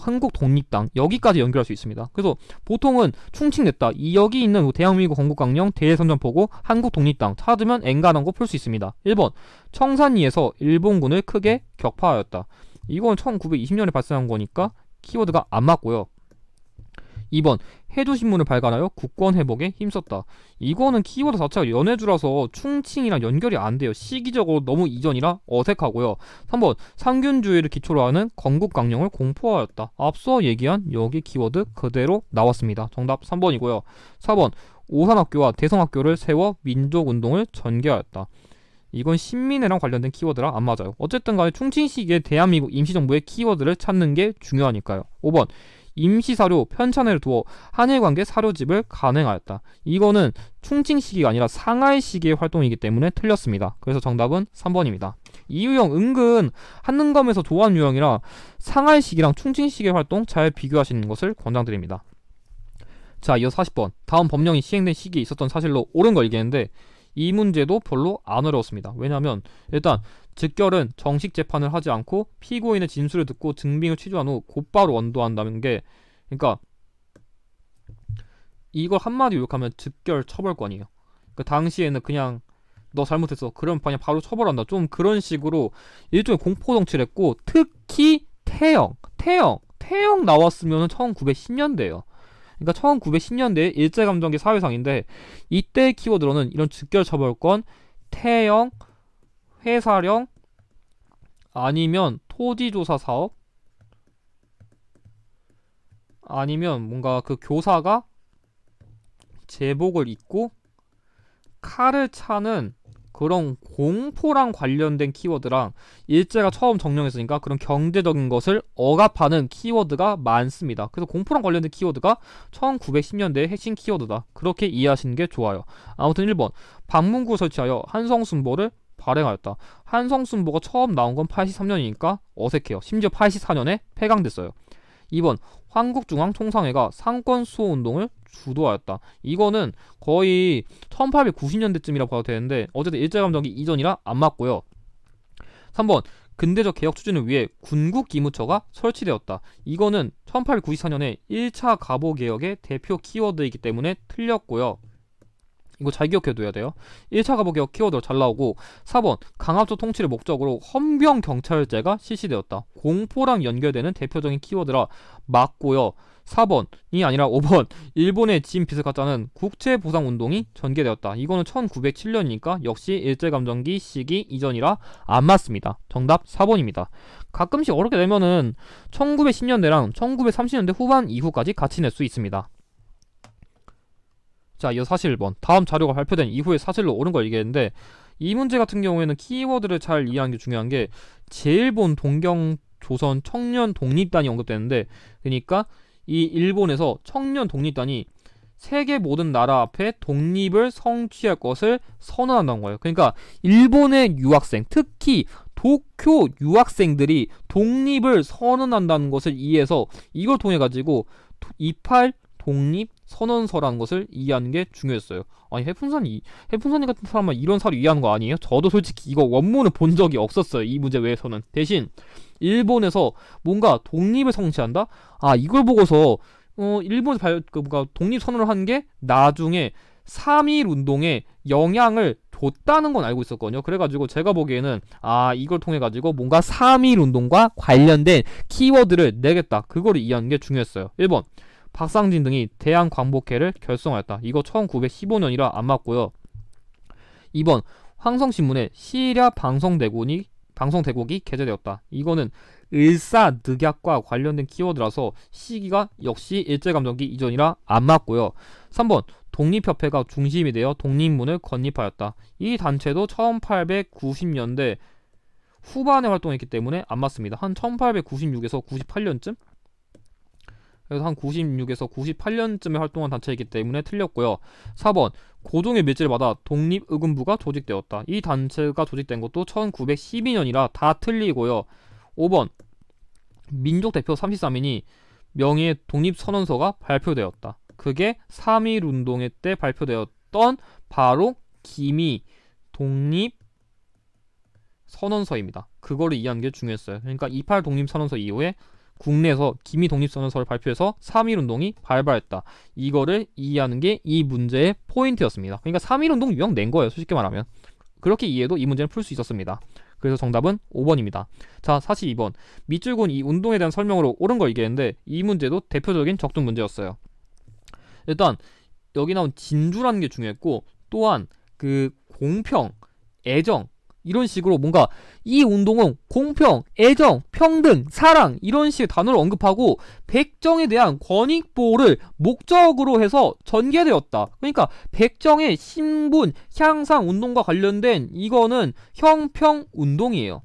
한국 독립당 여기까지 연결할 수 있습니다. 그래서 보통은 충칭냈다. 여기 있는 대한민국 건국강령, 대일선전포고, 한국 독립당 찾으면 엔간한 거 풀 수 있습니다. 1번 청산리에서 일본군을 크게 격파하였다. 이건 1920년에 발생한 거니까 키워드가 안 맞고요. 2번 해조신문을 발간하여 국권 회복에 힘썼다. 이거는 키워드 자체가 연해주라서 충칭이랑 연결이 안 돼요. 시기적으로 너무 이전이라 어색하고요. 3번 상균주의를 기초로 하는 건국강령을 공포하였다. 앞서 얘기한 여기 키워드 그대로 나왔습니다. 정답 3번이고요. 4번 오산학교와 대성학교를 세워 민족운동을 전개하였다. 이건 신민회랑 관련된 키워드라 안 맞아요. 어쨌든 간에 충칭 시기에 대한민국 임시정부의 키워드를 찾는 게 중요하니까요. 5번 임시사료 편찬회를 두어 한일관계 사료집을 간행하였다. 이거는 충칭 시기가 아니라 상하이 시기의 활동이기 때문에 틀렸습니다. 그래서 정답은 3번입니다. 이 유형 은근 한능검에서 좋아하는 유형이라 상하이 시기랑 충칭 시기의 활동 잘 비교하시는 것을 권장드립니다. 자, 이어 40번 다음 법령이 시행된 시기에 있었던 사실로 옳은 걸 얘기했는데 이 문제도 별로 안 어려웠습니다. 왜냐하면 일단 즉결은 정식 재판을 하지 않고 피고인의 진술을 듣고 증빙을 취조한 후 곧바로 원도한다는 게, 그러니까 이걸 한마디로 욕하면 즉결 처벌권이에요. 그 당시에는 그냥 너 잘못했어 그럼 그냥 바로 처벌한다, 좀 그런 식으로 일종의 공포정치를 했고, 특히 태영 나왔으면 1910년대예요. 그러니까 1910년대 일제감정기 사회상인데 이때 키워드로는 이런 즉결처벌권, 태영, 회사령, 아니면 토지조사 사업, 아니면 뭔가 그 교사가 제복을 입고 칼을 차는 그런 공포랑 관련된 키워드랑 일제가 처음 정령했으니까 그런 경제적인 것을 억압하는 키워드가 많습니다. 그래서 공포랑 관련된 키워드가 1910년대의 핵심 키워드다. 그렇게 이해하시는 게 좋아요. 아무튼 1번 방문구 설치하여 한성순보를 발행하였다. 한성순보가 처음 나온 건 83년이니까 어색해요. 심지어 84년에 폐강됐어요. 2번 한국중앙총상회가 상권수호운동을 주도하였다. 이거는 거의 1890년대쯤이라고 봐도 되는데 어쨌든 일제감정기 이전이라 안 맞고요. 3번 근대적 개혁 추진을 위해 군국기무처가 설치되었다. 이거는 1894년에 1차 가보개혁의 대표 키워드이기 때문에 틀렸고요. 이거 잘 기억해둬야 돼요. 1차 가보개혁 키워드로 잘 나오고. 4번 강압적 통치를 목적으로 헌병경찰제가 실시되었다. 공포랑 연결되는 대표적인 키워드라 맞고요. 4번이 아니라 5번 일본의 진 빚을 갚자는 국채보상운동이 전개되었다. 이거는 1907년이니까 역시 일제감정기 시기 이전이라 안 맞습니다. 정답 4번입니다. 가끔씩 어렵게 되면은 1910년대랑 1930년대 후반 이후까지 같이 낼 수 있습니다. 자, 이어 사실 1번 다음 자료가 발표된 이후에 사실로 옳은 걸 얘기했는데, 이 문제 같은 경우에는 키워드를 잘 이해하는 게 중요한 게 제일본 동경 조선 청년 독립단이 언급되는데, 그러니까 이 일본에서 청년 독립단이 세계 모든 나라 앞에 독립을 성취할 것을 선언한다는 거예요. 그러니까 일본의 유학생, 특히 도쿄 유학생들이 독립을 선언한다는 것을 이해해서 이걸 통해 가지고 28 독립 선언서라는 것을 이해하는 게 중요했어요. 아니 해풍선이 같은 사람만 이런 사료 이해하는 거 아니에요? 저도 솔직히 이거 원문을 본 적이 없었어요. 이 문제 외에서는. 대신 일본에서 뭔가 독립을 성취한다? 아, 이걸 보고서 일본에서 뭔가 독립 선언을 한 게 나중에 3.1 운동에 영향을 줬다는 건 알고 있었거든요. 그래가지고 제가 보기에는 이걸 통해 가지고 뭔가 3.1 운동과 관련된 키워드를 내겠다, 그거를 이해하는 게 중요했어요. 1번 박상진 등이 대한광복회를 결성하였다. 이거 1915년이라 안 맞고요. 2번 황성신문에 시리아 방송대국이 게재되었다. 이거는 을사늑약과 관련된 키워드라서 시기가 역시 일제감정기 이전이라 안 맞고요. 3번 독립협회가 중심이 되어 독립문을 건립하였다. 이 단체도 1890년대 후반에 활동했기 때문에 안 맞습니다. 한 1896에서 98년쯤? 그래서 한 96에서 98년쯤에 활동한 단체이기 때문에 틀렸고요. 4번 고종의 밀지를 받아 독립의금부가 조직되었다. 이 단체가 조직된 것도 1912년이라 다 틀리고요. 5번 민족대표 33인이 명의의 독립선언서가 발표되었다. 그게 3.1운동회 때 발표되었던 바로 기미 독립선언서입니다. 그거를 이해하는 게 중요했어요. 그러니까 28 독립선언서 이후에 국내에서 기미 독립선언서를 발표해서 3.1운동이 발발했다. 이거를 이해하는 게 이 문제의 포인트였습니다. 그러니까 3.1운동 유형 낸 거예요. 솔직히 말하면. 그렇게 이해해도 이 문제는 풀 수 있었습니다. 그래서 정답은 5번입니다. 자, 42번. 밑줄은 이 운동에 대한 설명으로 옳은 걸 얘기했는데 이 문제도 대표적인 적중 문제였어요. 일단 여기 나온 진주라는 게 중요했고 또한 그 공평, 애정 이런 식으로 뭔가 이 운동은 공평, 애정, 평등, 사랑 이런 식의 단어를 언급하고 백정에 대한 권익보호를 목적으로 해서 전개되었다. 그러니까 백정의 신분, 향상 운동과 관련된 이거는 형평운동이에요.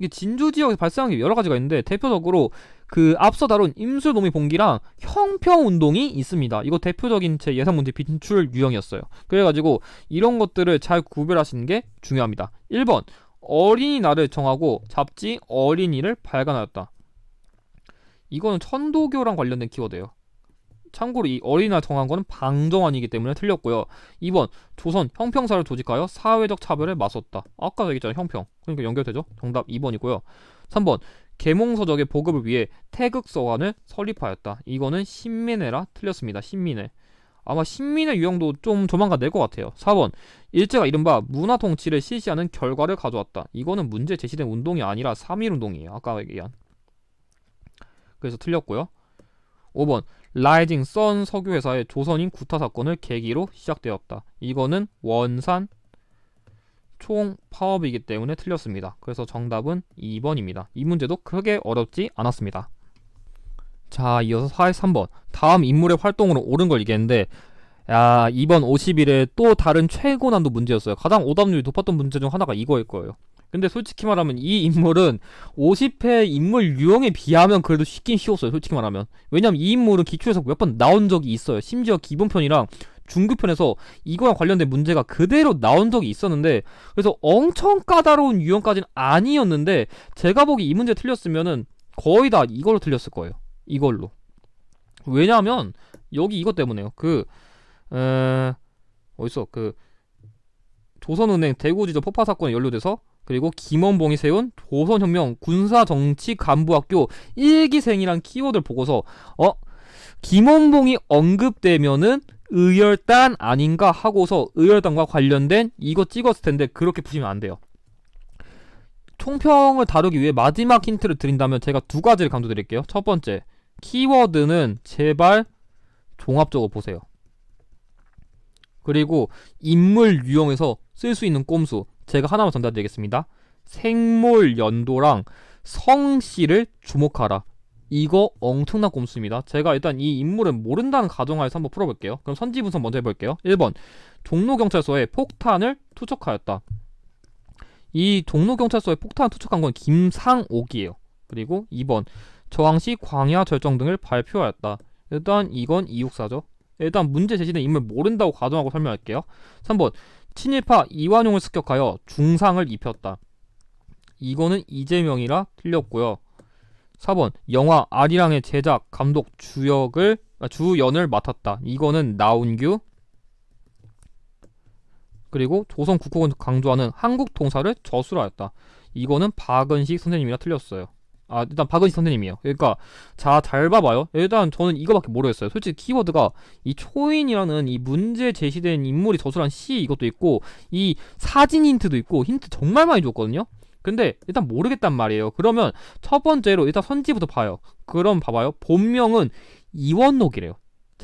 이게 진주 지역에서 발생한 게 여러 가지가 있는데 대표적으로 그 앞서 다룬 임술노미봉기랑 형평운동이 있습니다. 이거 대표적인 제 예상문제 빈출 유형이었어요. 그래가지고 이런 것들을 잘 구별하시는 게 중요합니다. 1번 어린이날을 정하고 잡지 어린이를 발간하였다. 이거는 천도교랑 관련된 키워드예요. 참고로 이 어린이날 정한 거는 방정환이기 때문에 틀렸고요. 2번 조선 형평사를 조직하여 사회적 차별에 맞섰다. 아까 얘기했잖아요. 형평. 그러니까 연결되죠. 정답 2번이고요. 3번 계몽서적의 보급을 위해 태극서관을 설립하였다. 이거는 신민회라 틀렸습니다. 신민회. 아마 신민회 유형도 좀 조만간 낼 것 같아요. 4번 일제가 이른바 문화통치를 실시하는 결과를 가져왔다. 이거는 문제 제시된 운동이 아니라 3.1운동이에요. 아까 얘기한. 그래서 틀렸고요. 5번 라이징 선 석유회사의 조선인 구타 사건을 계기로 시작되었다. 이거는 원산 총파업이기 때문에 틀렸습니다. 그래서 정답은 2번입니다. 이 문제도 크게 어렵지 않았습니다. 자, 이어서 43번 다음 인물의 활동으로 옳은 걸 얘기했는데 이번 50일에 또 다른 최고 난도 문제였어요. 가장 오답률이 높았던 문제 중 하나가 이거일 거예요. 근데 솔직히 말하면 이 인물은 50회 인물 유형에 비하면 그래도 쉽긴 쉬웠어요. 솔직히 말하면. 왜냐면 이 인물은 기출에서 몇 번 나온 적이 있어요. 심지어 기본편이랑 중급편에서 이거랑 관련된 문제가 그대로 나온 적이 있었는데 그래서 엄청 까다로운 유형까지는 아니었는데 제가 보기 이 문제 틀렸으면은 거의 다 이걸로 틀렸을 거예요. 이걸로. 왜냐면 여기 이것 때문에요. 어딨어? 조선은행 대구지점 폭파 사건에 연루돼서 그리고 김원봉이 세운 조선혁명 군사정치간부학교 1기생이란 키워드를 보고서 김원봉이 언급되면은 의열단 아닌가 하고서 의열단과 관련된 이거 찍었을 텐데 그렇게 푸시면 안 돼요. 총평을 다루기 위해 마지막 힌트를 드린다면 제가 두 가지를 강조드릴게요. 첫 번째, 키워드는 제발 종합적으로 보세요. 그리고 인물 유형에서 쓸 수 있는 꼼수 제가 하나만 전달드리겠습니다. 생몰 연도랑 성씨를 주목하라. 이거 엄청난 꼼수입니다. 제가 일단 이 인물을 모른다는 가정하에서 한번 풀어볼게요. 그럼 선지분석 먼저 해볼게요. 1번 종로경찰서에 폭탄을 투척하였다. 이 종로경찰서에 폭탄을 투척한 건 김상옥이에요. 그리고 2번 저항시 광야 절정 등을 발표하였다. 일단 이건 이육사죠. 일단 문제 제시된 인물 모른다고 가정하고 설명할게요. 3번 친일파 이완용을 습격하여 중상을 입혔다. 이거는 이재명이라 틀렸고요. 4번 영화 아리랑의 제작, 감독, 주연을 맡았다. 이거는 나운규. 그리고 조선 국호군 강조하는 한국 통사를 저술하였다. 이거는 박은식 선생님이라 틀렸어요. 일단 박은식 선생님이에요. 그러니까 잘 봐봐요. 일단 저는 이거밖에 모르겠어요. 솔직히 키워드가 이 초인이라는 이 문제 제시된 인물이 저술한 시 이것도 있고 이 사진 힌트도 있고 힌트 정말 많이 줬거든요. 근데 일단 모르겠단 말이에요. 그러면 첫 번째로 일단 선지부터 봐요. 그럼 봐봐요. 본명은 이원록이래요.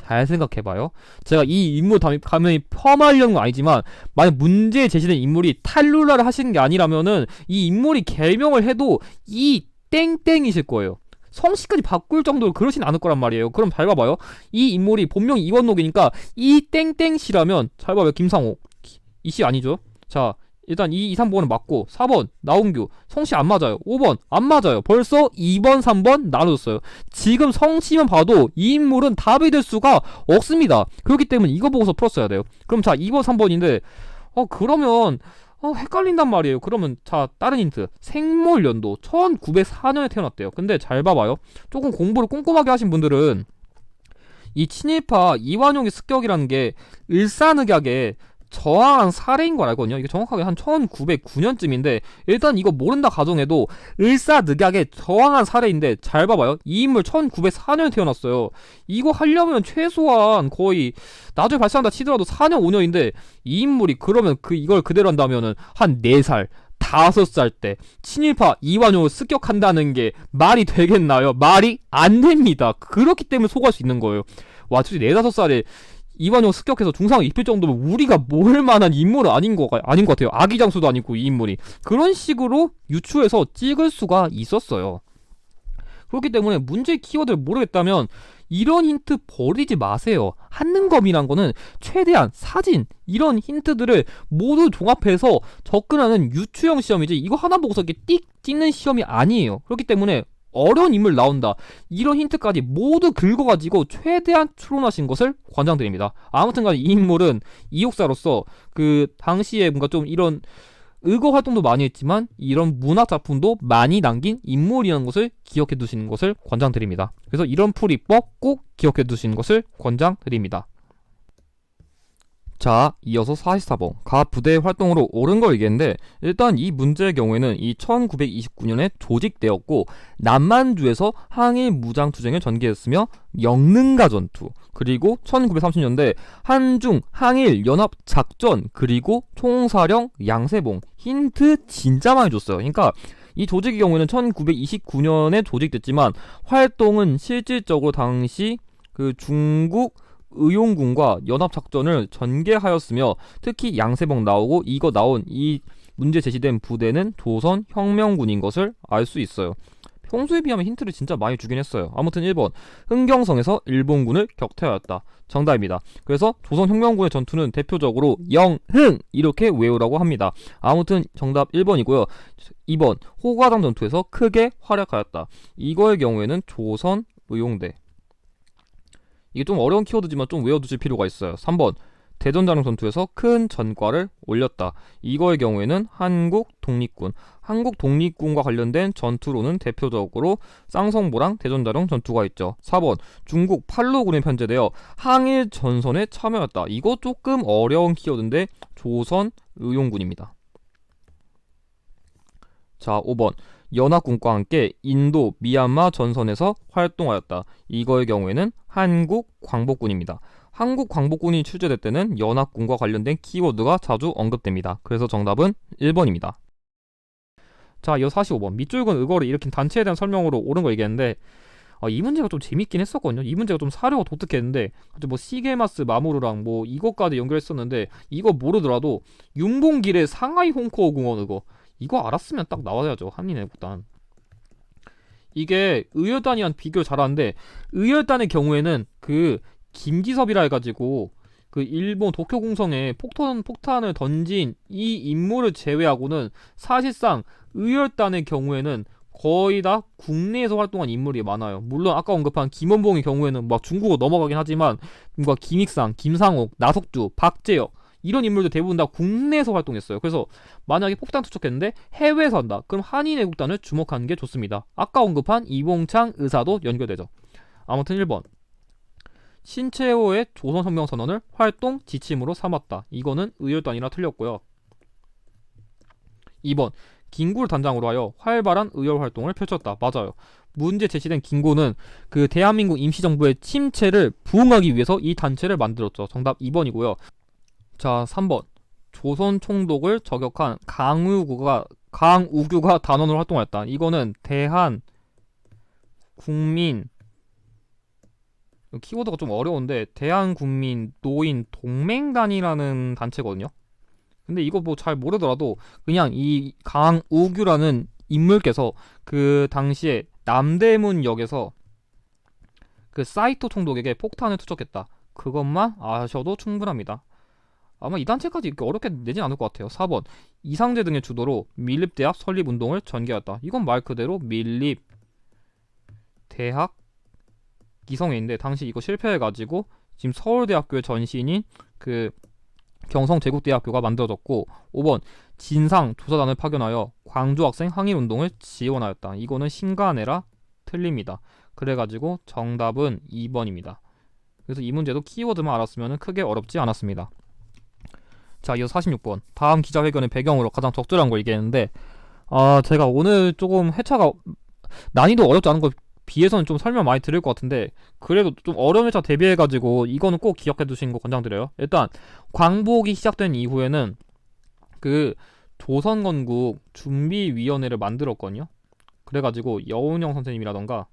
잘 생각해봐요. 제가 이 인물 감히 폄하하려는 건 아니지만 만약 문제에 제시된 인물이 탈룰라를 하시는 게 아니라면은 이 인물이 개명을 해도 이 땡땡이실 거예요. 성씨까지 바꿀 정도로 그러진 않을 거란 말이에요. 그럼 잘 봐봐요. 이 인물이 본명이 이원록이니까 이 땡땡씨라면 잘 봐요. 김상옥. 이 씨 아니죠? 자, 일단 2, 3, 4번은 맞고 4번 나홍규 성씨 안 맞아요. 5번 안 맞아요. 벌써 2번, 3번 나눠졌어요. 지금 성씨만 봐도 이 인물은 답이 될 수가 없습니다. 그렇기 때문에 이거 보고서 풀었어야 돼요. 그럼 자 2번, 3번인데 그러면 헷갈린단 말이에요. 그러면 자 다른 힌트. 생몰연도 1904년에 태어났대요. 근데 잘 봐봐요. 조금 공부를 꼼꼼하게 하신 분들은 이 친일파 이완용의 습격이라는 게 일사늑약에 저항한 사례인 걸 알거든요. 이게 정확하게 한 1909년쯤인데 일단 이거 모른다 가정해도 일사늑약에 저항한 사례인데 잘 봐봐요. 이 인물 1904년에 태어났어요. 이거 하려면 최소한 거의 나중에 발생한다 치더라도 4년 5년인데 이 인물이 그러면 이걸 그대로 한다면은 한 4살 5살 때 친일파 이완용을 습격한다는 게 말이 되겠나요? 말이 안 됩니다. 그렇기 때문에 속을 수 있는 거예요. 와, 솔직히 4, 5살에 이완용 습격해서 중상을 입힐 정도면 우리가 모를 만한 인물은 아닌 것 같아요. 아기장수도 아니고 이 인물이. 그런 식으로 유추해서 찍을 수가 있었어요. 그렇기 때문에 문제의 키워드를 모르겠다면 이런 힌트 버리지 마세요. 한능검이란 거는 최대한 사진 이런 힌트들을 모두 종합해서 접근하는 유추형 시험이지 이거 하나 보고서 이렇게 띡 찍는 시험이 아니에요. 그렇기 때문에 어려운 인물 나온다 이런 힌트까지 모두 긁어가지고 최대한 추론하신 것을 권장드립니다. 아무튼간에 이 인물은 이혹사로서 그 당시에 뭔가 좀 이런 의거 활동도 많이 했지만 이런 문학 작품도 많이 남긴 인물이라는 것을 기억해 두시는 것을 권장드립니다. 그래서 이런 풀이법 꼭 기억해 두시는 것을 권장드립니다. 자, 이어서 44번 가 부대의 활동으로 옳은 걸 얘기했는데 일단 이 문제의 경우에는 이 1929년에 조직되었고 남만주에서 항일 무장투쟁을 전개했으며 영능가 전투 그리고 1930년대 한중 항일 연합 작전 그리고 총사령 양세봉 힌트 진짜 많이 줬어요. 그러니까 이 조직의 경우에는 1929년에 조직됐지만 활동은 실질적으로 당시 그 중국 의용군과 연합작전을 전개하였으며 특히 양세봉 나오고 이거 나온 이 문제 제시된 부대는 조선혁명군인 것을 알 수 있어요. 평소에 비하면 힌트를 진짜 많이 주긴 했어요. 아무튼 1번 흥경성에서 일본군을 격퇴하였다. 정답입니다. 그래서 조선혁명군의 전투는 대표적으로 영흥 이렇게 외우라고 합니다. 아무튼 정답 1번이고요. 2번 호과당 전투에서 크게 활약하였다. 이거의 경우에는 조선의용대. 이게 좀 어려운 키워드지만 좀 외워두실 필요가 있어요. 3번 대전자령 전투에서 큰 전과를 올렸다. 이거의 경우에는 한국 독립군. 한국 독립군과 관련된 전투로는 대표적으로 쌍성보랑 대전자령 전투가 있죠. 4번 중국 팔로군에 편제되어 항일 전선에 참여했다. 이거 조금 어려운 키워드인데 조선의용군입니다. 자, 5번 연합군과 함께 인도, 미얀마 전선에서 활동하였다. 이거의 경우에는 한국 광복군입니다. 한국 광복군이 출제될 때는 연합군과 관련된 키워드가 자주 언급됩니다. 그래서 정답은 1번입니다. 자, 이어 45번 밑줄근 의거를 일으킨 단체에 대한 설명으로 옳은 거 얘기했는데 이 문제가 좀 재밌긴 했었거든요. 이 문제가 좀 사려가 독특했는데 뭐 시게마스 마모루랑 뭐 이거까지 연결했었는데 이거 모르더라도 윤봉길의 상하이 홍커 공원 이거 알았으면 딱 나와야죠. 한인애국단. 이게 의열단이랑 비교를 잘하는데 의열단의 경우에는 그 김기섭이라 해가지고 그 일본 도쿄 공성에 폭탄을 던진 이 인물을 제외하고는 사실상 의열단의 경우에는 거의 다 국내에서 활동한 인물이 많아요. 물론 아까 언급한 김원봉의 경우에는 막 중국어 넘어가긴 하지만 뭔가 김익상, 김상옥, 나석주, 박재혁 이런 인물들 대부분 다 국내에서 활동했어요. 그래서 만약에 폭탄 투척했는데 해외에서 한다. 그럼 한인애국단을 주목하는 게 좋습니다. 아까 언급한 이봉창 의사도 연결되죠. 아무튼 1번 신채호의 조선혁명선언을 활동 지침으로 삼았다. 이거는 의열단이라 틀렸고요. 2번 김구를 단장으로 하여 활발한 의열 활동을 펼쳤다. 맞아요. 문제 제시된 김구는 그 대한민국 임시정부의 침체를 부응하기 위해서 이 단체를 만들었죠. 정답 2번이고요. 자, 3번 조선 총독을 저격한 강우규가 단원으로 활동하였다. 이거는 대한 국민 키워드가 좀 어려운데 대한국민 노인 동맹단이라는 단체거든요. 근데 이거 뭐 잘 모르더라도 그냥 이 강우규라는 인물께서 그 당시에 남대문역에서 그 사이토 총독에게 폭탄을 투척했다. 그것만 아셔도 충분합니다. 아마 이 단체까지 이렇게 어렵게 내진 않을 것 같아요. 4번 이상재 등의 주도로 밀립대학 설립운동을 전개했다. 이건 말 그대로 밀립대학 기성회인데 당시 이거 실패해가지고 지금 서울대학교의 전신인 그 경성제국대학교가 만들어졌고 5번 진상 조사단을 파견하여 광주 학생 항일운동을 지원하였다. 이거는 신간해라 틀립니다. 그래가지고 정답은 2번입니다. 그래서 이 문제도 키워드만 알았으면 크게 어렵지 않았습니다. 자, 이어서 46번 다음 기자회견의 배경으로 가장 적절한 걸 얘기했는데 제가 오늘 조금 회차가 난이도 어렵지 않은 걸 비해서는 좀 설명 많이 드릴 것 같은데 그래도 좀 어려운 회차 대비해가지고 이거는 꼭 기억해 두시는 거 권장드려요. 일단 광복이 시작된 이후에는 그 조선건국 준비위원회를 만들었거든요. 그래가지고 여운형 선생님이라던가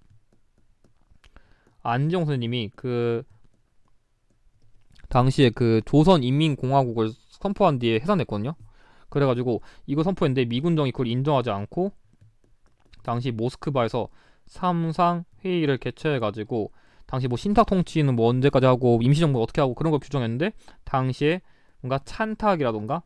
안지용 선생님이 그 당시에 그 조선인민공화국을 선포한 뒤에 해산했거든요. 그래가지고 이거 선포했는데 미군정이 그걸 인정하지 않고 당시 모스크바에서 삼상 회의를 개최해가지고 당시 뭐 신탁 통치는 뭐 언제까지 하고 임시정부 어떻게 하고 그런 걸 규정했는데 당시에 뭔가 찬탁이라던가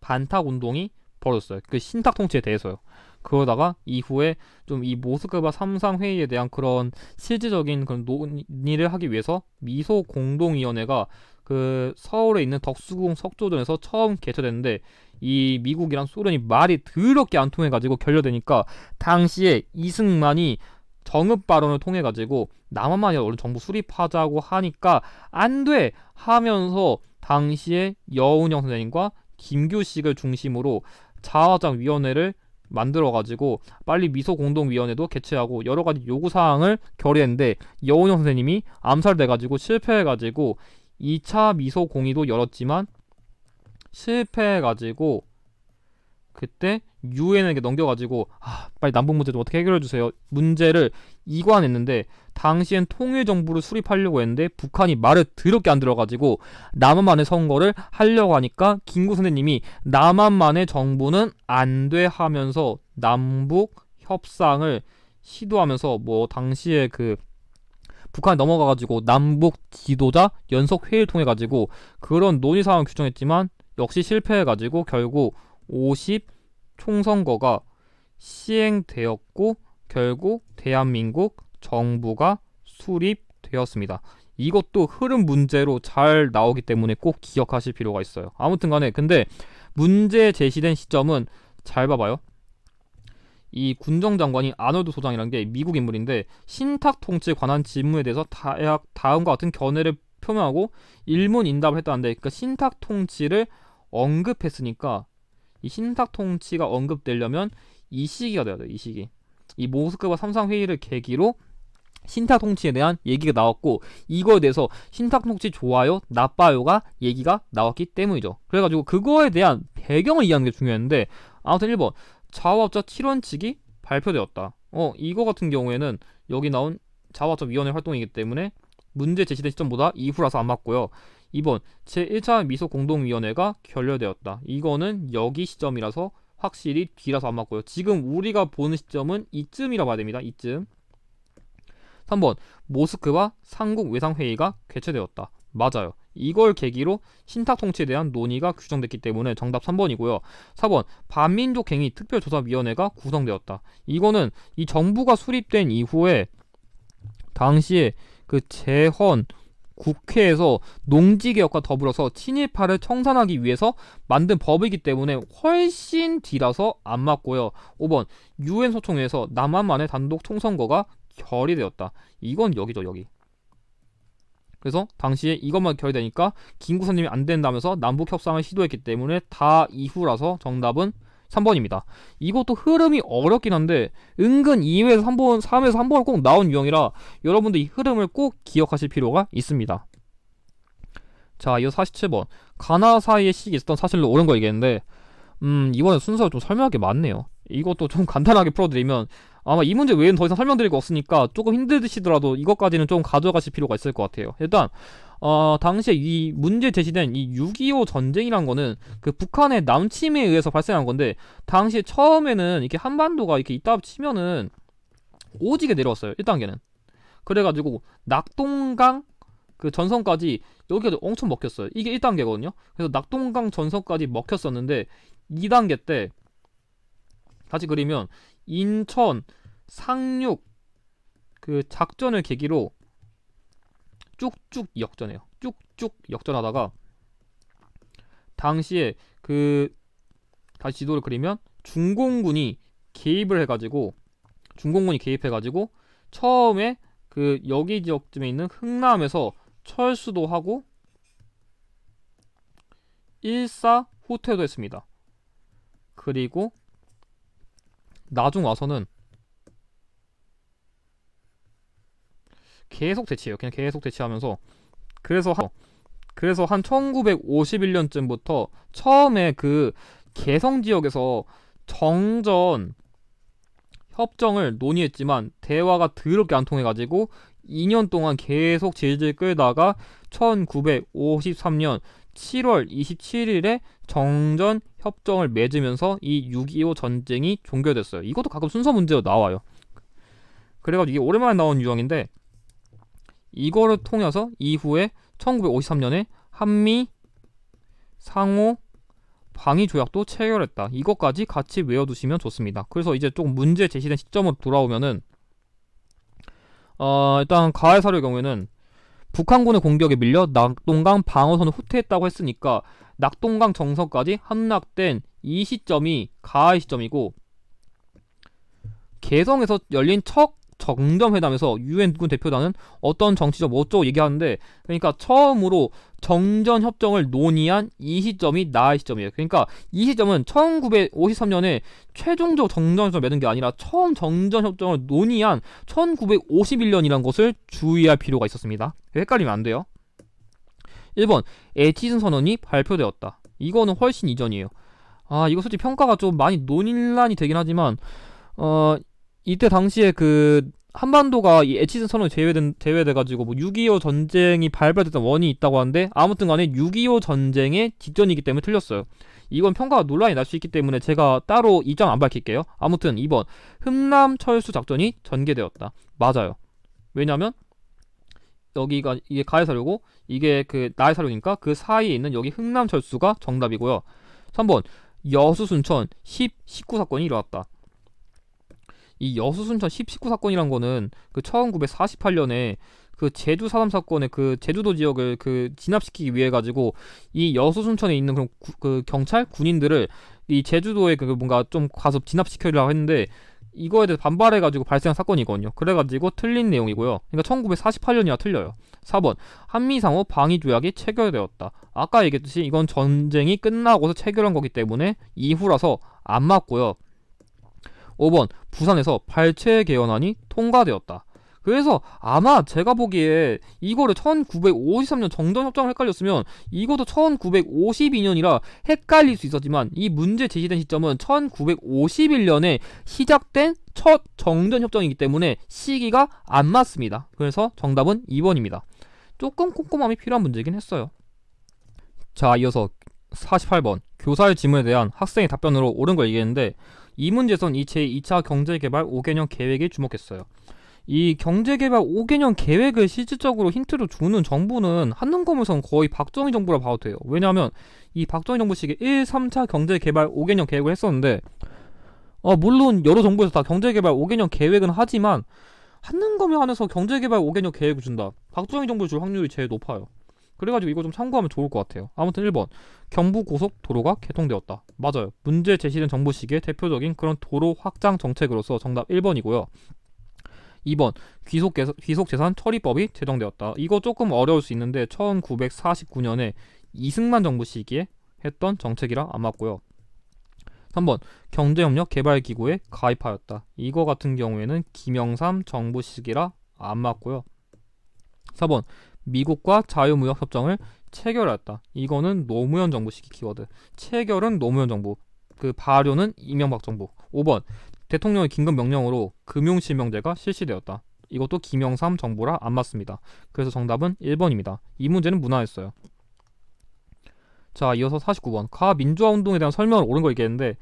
반탁 운동이 벌어졌어요. 그 신탁 통치에 대해서요. 그러다가 이후에 좀 이 모스크바 삼상 회의에 대한 그런 실질적인 그런 논의를 하기 위해서 미소 공동위원회가 그 서울에 있는 덕수궁 석조전에서 처음 개최됐는데 이 미국이랑 소련이 말이 더럽게 안 통해가지고 결렬되니까 당시에 이승만이 정읍 발언을 통해가지고 남한만이 얼른 정부 수립하자고 하니까 안 돼 하면서 당시에 여운형 선생님과 김규식을 중심으로 자화장위원회를 만들어가지고 빨리 미소공동위원회도 개최하고 여러가지 요구사항을 결의했는데 여운형 선생님이 암살돼가지고 실패해가지고 2차 미소공의도 열었지만 실패해가지고 그때 유엔에게 넘겨가지고 빨리 남북 문제 좀 어떻게 해결해주세요 문제를 이관했는데 당시엔 통일정부를 수립하려고 했는데 북한이 말을 더럽게 안 들어가지고 남한만의 선거를 하려고 하니까 김구 선생님이 남한만의 정부는 안 돼 하면서 남북 협상을 시도하면서 뭐 당시에 그 북한에 넘어가가지고 남북 지도자 연석회의를 통해가지고 그런 논의사항을 규정했지만 역시 실패해가지고 결국 50 총선거가 시행되었고 결국 대한민국 정부가 수립되었습니다. 이것도 흐름 문제로 잘 나오기 때문에 꼭 기억하실 필요가 있어요. 아무튼 간에 근데 문제 제시된 시점은 잘 봐봐요. 이 군정장관이 아놀드 소장이라는 게 미국 인물인데 신탁 통치에 관한 질문에 대해서 다음과 같은 견해를 표명하고 일문인답을 했다는데 그러니까 신탁 통치를 언급했으니까 이 신탁 통치가 언급되려면 이 시기가 돼야 돼요. 이 시기. 이 모스크바 삼상회의를 계기로 신탁 통치에 대한 얘기가 나왔고 이거에 대해서 신탁 통치 좋아요, 나빠요가 얘기가 나왔기 때문이죠. 그래가지고 그거에 대한 배경을 이해하는 게 중요했는데 아무튼 1번 자화업자 7원칙이 발표되었다. 이거 같은 경우에는 여기 나온 자화업자 위원회 활동이기 때문에 문제 제시된 시점보다 이후라서 안 맞고요. 2번 제1차 미소공동위원회가 결렬되었다. 이거는 여기 시점이라서 확실히 뒤라서 안 맞고요. 지금 우리가 보는 시점은 이쯤이라 봐야 됩니다. 이쯤. 3번 모스크바 삼국 외상회의가 개최되었다. 맞아요. 이걸 계기로 신탁 통치에 대한 논의가 규정됐기 때문에 정답 3번이고요. 4번 반민족행위 특별조사위원회가 구성되었다. 이거는 이 정부가 수립된 이후에 당시에 그 재헌 국회에서 농지개혁과 더불어서 친일파를 청산하기 위해서 만든 법이기 때문에 훨씬 뒤라서 안 맞고요. 5번 유엔 소총회에서 남한만의 단독 총선거가 결의되었다. 이건 여기죠, 여기. 그래서 당시에 이것만 결의되니까 김구 선생님이 안 된다면서 남북 협상을 시도했기 때문에 다 이후라서 정답은 3번입니다. 이것도 흐름이 어렵긴 한데 은근 2회에서 3번, 3회에서 3번을 꼭 나온 유형이라 여러분들 이 흐름을 꼭 기억하실 필요가 있습니다. 자, 이어 47번 가나 사이에 시기 있었던 사실로 옳은 거 얘기했는데 이번에 순서가 좀 설명할 게 많네요. 이것도 좀 간단하게 풀어드리면 아마 이 문제 외에는 더 이상 설명드릴 거 없으니까 조금 힘드시더라도 이것까지는 좀 가져가실 필요가 있을 것 같아요. 일단 당시에 이 문제 제시된 이 6.25 전쟁이란 거는 그 북한의 남침에 의해서 발생한 건데, 당시에 처음에는 이렇게 한반도가 이렇게 있다 치면은 오지게 내려왔어요. 1단계는. 그래가지고 낙동강 그 전선까지 여기가 엄청 먹혔어요. 이게 1단계거든요. 그래서 낙동강 전선까지 먹혔었는데 2단계 때 다시 그리면 인천 상륙 그 작전을 계기로 쭉쭉 역전해요. 쭉쭉 역전하다가 당시에 그 다시 지도를 그리면 중공군이 개입해가지고 처음에 그 여기 지역쯤에 있는 흥남에서 철수도 하고 일사 후퇴도 했습니다. 그리고 나중 와서는 계속 대치해요. 그냥 계속 대치하면서 그래서 한 1951년쯤부터 처음에 그 개성 지역에서 정전 협정을 논의했지만 대화가 더럽게 안 통해가지고 2년 동안 계속 질질 끌다가 1953년 7월 27일에 정전 협정을 맺으면서 이 6.25 전쟁이 종결됐어요. 이것도 가끔 순서 문제로 나와요. 그래가지고 이게 오랜만에 나온 유형인데, 이거를 통해서 이후에 1953년에 한미 상호 방위 조약도 체결했다. 이것까지 같이 외워두시면 좋습니다. 그래서 이제 좀 문제 제시된 시점으로 돌아오면은 일단 가해 사료의 경우에는 북한군의 공격에 밀려 낙동강 방어선을 후퇴했다고 했으니까 낙동강 정선까지 함락된 이 시점이 가해 시점이고, 개성에서 열린 첫 정전회담에서 유엔군 대표단은 어떤 정치적 어쩌고 얘기하는데, 그러니까 처음으로 정전협정을 논의한 이 시점이 나의 시점이에요. 그러니까 이 시점은 1953년에 최종적 정전협정을 맺은 게 아니라 처음 정전협정을 논의한 1951년이란 것을 주의할 필요가 있었습니다. 헷갈리면 안 돼요. 1번 에치슨 선언이 발표되었다. 이거는 훨씬 이전이에요. 이거 솔직히 평가가 좀 많이 논란이 되긴 하지만 이때 당시에 그 한반도가 이 에치슨 선언이 제외돼가지고 뭐 6.25 전쟁이 발발됐던 원인이 있다고 하는데, 아무튼 간에 6.25 전쟁의 직전이기 때문에 틀렸어요. 이건 평가가 논란이 날 수 있기 때문에 제가 따로 입장 안 밝힐게요. 아무튼 2번 흥남 철수 작전이 전개되었다. 맞아요. 왜냐면 여기가 이게 가해 사료고 이게 그 나해 사료니까 그 사이에 있는 여기 흥남 철수가 정답이고요. 3번 여수 순천 19 사건이 일어났다. 이 여수 순천 19 사건이란 거는 그 1948년에 그 제주 4.3 사건의 그 제주도 지역을 그 진압시키기 위해 가지고 이 여수 순천에 있는 그런 그 경찰 군인들을 이 제주도에 그 뭔가 좀 가서 진압시키려고 했는데, 이거에 대해서 반발해가지고 발생한 사건이거든요. 그래가지고 틀린 내용이고요. 그러니까 1948년이라 틀려요. 4번 한미상호 방위조약이 체결되었다. 아까 얘기했듯이 이건 전쟁이 끝나고서 체결한 거기 때문에 이후라서 안 맞고요. 5번 부산에서 발췌 개헌안이 통과되었다. 그래서 아마 제가 보기에 이거를 1953년 정전협정을 헷갈렸으면 이것도 1952년이라 헷갈릴 수 있었지만, 이 문제 제시된 시점은 1951년에 시작된 첫 정전협정이기 때문에 시기가 안 맞습니다. 그래서 정답은 2번입니다. 조금 꼼꼼함이 필요한 문제이긴 했어요. 자, 이어서 48번 교사의 질문에 대한 학생의 답변으로 옳은 걸 얘기했는데, 이 문제에선 이 제2차 경제개발 5개년 계획에 주목했어요. 이 경제개발 5개년 계획을 실질적으로 힌트로 주는 정부는 한능검에선 거의 박정희 정부라 봐도 돼요. 왜냐하면 이 박정희 정부 시기에 1, 3차 경제개발 5개년 계획을 했었는데, 물론 여러 정부에서 다 경제개발 5개년 계획은 하지만 한능검에 한해서 경제개발 5개년 계획을 준다. 박정희 정부 줄 확률이 제일 높아요. 그래가지고 이거 좀 참고하면 좋을 것 같아요. 아무튼 1번 경부고속도로가 개통되었다. 맞아요. 문제 제시된 정부 시기의 대표적인 그런 도로 확장 정책으로서 정답 1번이고요. 2번 귀속재산 처리법이 제정되었다. 이거 조금 어려울 수 있는데 1949년에 이승만 정부 시기에 했던 정책이라 안 맞고요. 3번 경제협력 개발기구에 가입하였다. 이거 같은 경우에는 김영삼 정부 시기라 안 맞고요. 4번 미국과 자유무역협정을 체결했다. 이거는 노무현 정부 시기 키워드. 체결은 노무현 정부, 그 발효는 이명박 정부. 5번 대통령의 긴급 명령으로 금융실명제가 실시되었다. 이것도 김영삼 정부라 안 맞습니다. 그래서 정답은 1번입니다. 이 문제는 무난했어요. 자, 이어서 49번 가민주화 운동에 대한 설명을 옳은 거 얘기했는데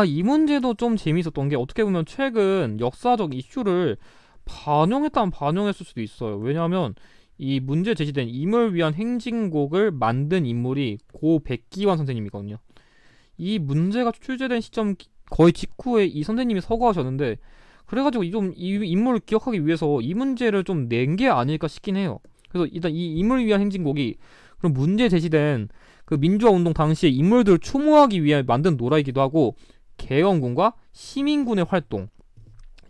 이 문제도 좀 재미있었던 게 어떻게 보면 최근 역사적 이슈를 반영했다면 반영했을 수도 있어요. 왜냐하면 이 문제 제시된 임을 위한 행진곡을 만든 인물이 고 백기환 선생님이거든요. 이 문제가 출제된 시점 거의 직후에 이 선생님이 서거하셨는데 그래가지고 이 인물을 기억하기 위해서 이 문제를 좀 낸 게 아닐까 싶긴 해요. 그래서 일단 이 임을 위한 행진곡이 그럼 문제 제시된 그 민주화 운동 당시에 인물들을 추모하기 위해 만든 노래이기도 하고 계엄군과 시민군의 활동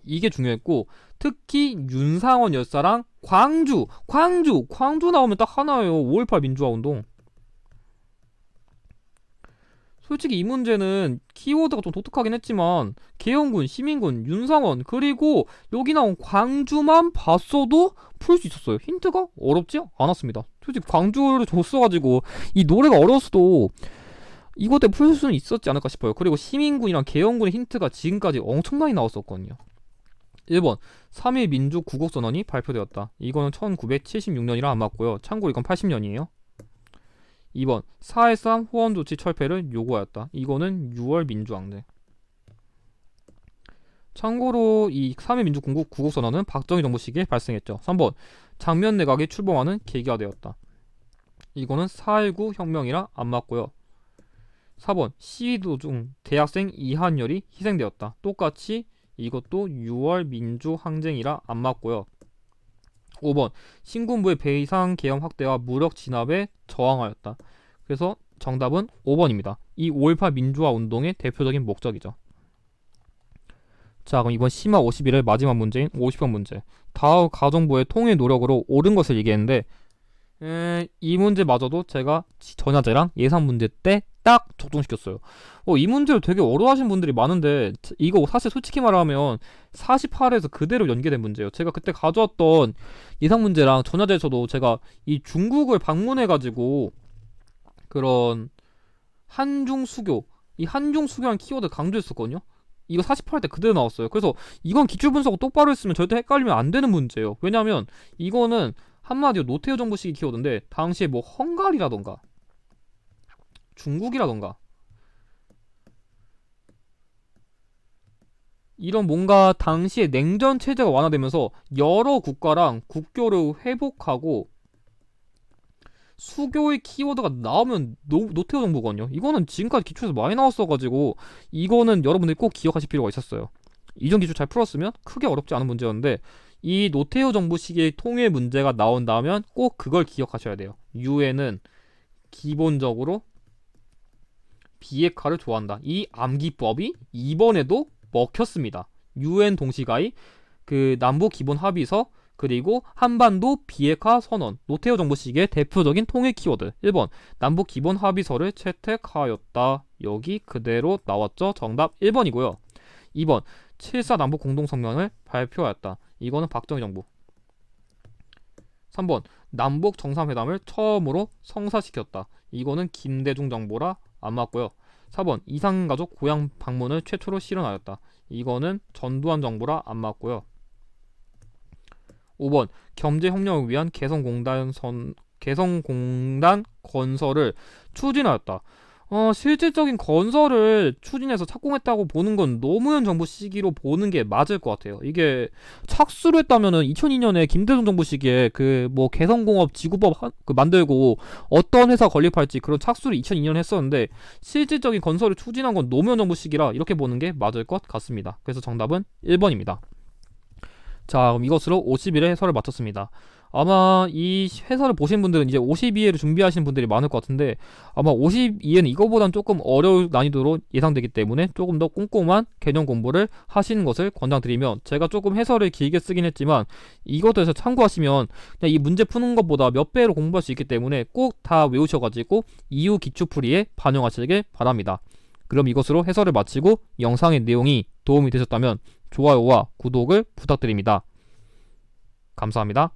이게 중요했고 특히 윤상원 열사랑 광주 나오면 딱 하나예요. 5.18 민주화 운동. 솔직히 이 문제는 키워드가 좀 독특하긴 했지만 계엄군, 시민군, 윤상원 그리고 여기 나온 광주만 봤어도 풀 수 있었어요. 힌트가 어렵지 않았습니다. 솔직히 광주를 줬어가지고 이 노래가 어려웠어도 이것 때문에 풀 수는 있었지 않을까 싶어요. 그리고 시민군이랑 계엄군의 힌트가 지금까지 엄청 많이 나왔었거든요. 1번 3.1 민주구국선언이 발표되었다. 이거는 1976년이라 안 맞고요. 참고로 이건 80년이에요. 2번 4.13 호원조치 철폐를 요구하였다. 이거는 6월 민주항쟁. 참고로 이 3.1 민주구국선언은 박정희 정부 시기에 발생했죠. 3번 장면 내각이 출범하는 계기가 되었다. 이거는 4.19 혁명이라 안 맞고요. 4번 시위 도중 대학생 이한열이 희생되었다. 똑같이 이것도 6월 민주항쟁이라 안 맞고요. 5번 신군부의 배상 계엄 확대와 무력 진압에 저항하였다. 그래서 정답은 5번입니다. 이 5.18 민주화 운동의 대표적인 목적이죠. 자, 그럼 이번 심화 51의 마지막 문제인 50번 문제. 다음 가정부의 통일 노력으로 옳은 것을 얘기했는데 이 문제마저도 제가 전야제랑 예상 문제 때 딱 적중시켰어요. 이 문제를 되게 어려워하시는 분들이 많은데 이거 사실 솔직히 말하면 48에서 그대로 연계된 문제예요. 제가 그때 가져왔던 예상 문제랑 전야제에서도 제가 이 중국을 방문해가지고 그런 한중수교 이 한중수교라는 키워드 강조했었거든요. 이거 48 때 그대로 나왔어요. 그래서 이건 기출분석을 똑바로 했으면 절대 헷갈리면 안 되는 문제예요. 왜냐면 이거는 한마디로 노태우 정부 시기 키워드인데 당시에 뭐 헝가리라던가 중국이라던가 이런 뭔가 당시에 냉전 체제가 완화되면서 여러 국가랑 국교를 회복하고 수교의 키워드가 나오면 노태우 정부거든요. 이거는 지금까지 기출에서 많이 나왔어가지고 이거는 여러분들이 꼭 기억하실 필요가 있었어요. 이전 기출 잘 풀었으면 크게 어렵지 않은 문제였는데 이 노태우 정부 시기의 통일 문제가 나온다면 꼭 그걸 기억하셔야 돼요. 유엔은 기본적으로 비핵화를 좋아한다. 이 암기법이 이번에도 먹혔습니다. 유엔 동시가이 그 남북 기본 합의서 그리고 한반도 비핵화 선언 노태우 정부 시기의 대표적인 통일 키워드 1번 남북 기본 합의서를 채택하였다. 여기 그대로 나왔죠. 정답 1번이고요. 2번 7.4 남북 공동성명을 발표하였다. 이거는 박정희 정부. 3번 남북 정상회담을 처음으로 성사시켰다. 이거는 김대중 정부라 안 맞고요. 4번 이산가족 고향 방문을 최초로 실현하였다. 이거는 전두환 정부라 안 맞고요. 5번 경제협력을 위한 개성공단 건설을 추진하였다. 실질적인 건설을 추진해서 착공했다고 보는 건 노무현 정부 시기로 보는 게 맞을 것 같아요. 이게 착수를 했다면은 2002년에 김대중 정부 시기에 그 뭐 개성공업 지구법 만들고 어떤 회사 건립할지 그런 착수를 2002년에 했었는데 실질적인 건설을 추진한 건 노무현 정부 시기라 이렇게 보는 게 맞을 것 같습니다. 그래서 정답은 1번입니다. 자, 그럼 이것으로 51의 해설을 마쳤습니다. 아마 이 해설을 보신 분들은 이제 52회를 준비하시는 분들이 많을 것 같은데 아마 52회는 이거보단 조금 어려울 난이도로 예상되기 때문에 조금 더 꼼꼼한 개념 공부를 하시는 것을 권장드리며 제가 조금 해설을 길게 쓰긴 했지만 이것에서 참고하시면 그냥 이 문제 푸는 것보다 몇 배로 공부할 수 있기 때문에 꼭 다 외우셔가지고 이후 기출풀이에 반영하시길 바랍니다. 그럼 이것으로 해설을 마치고 영상의 내용이 도움이 되셨다면 좋아요와 구독을 부탁드립니다. 감사합니다.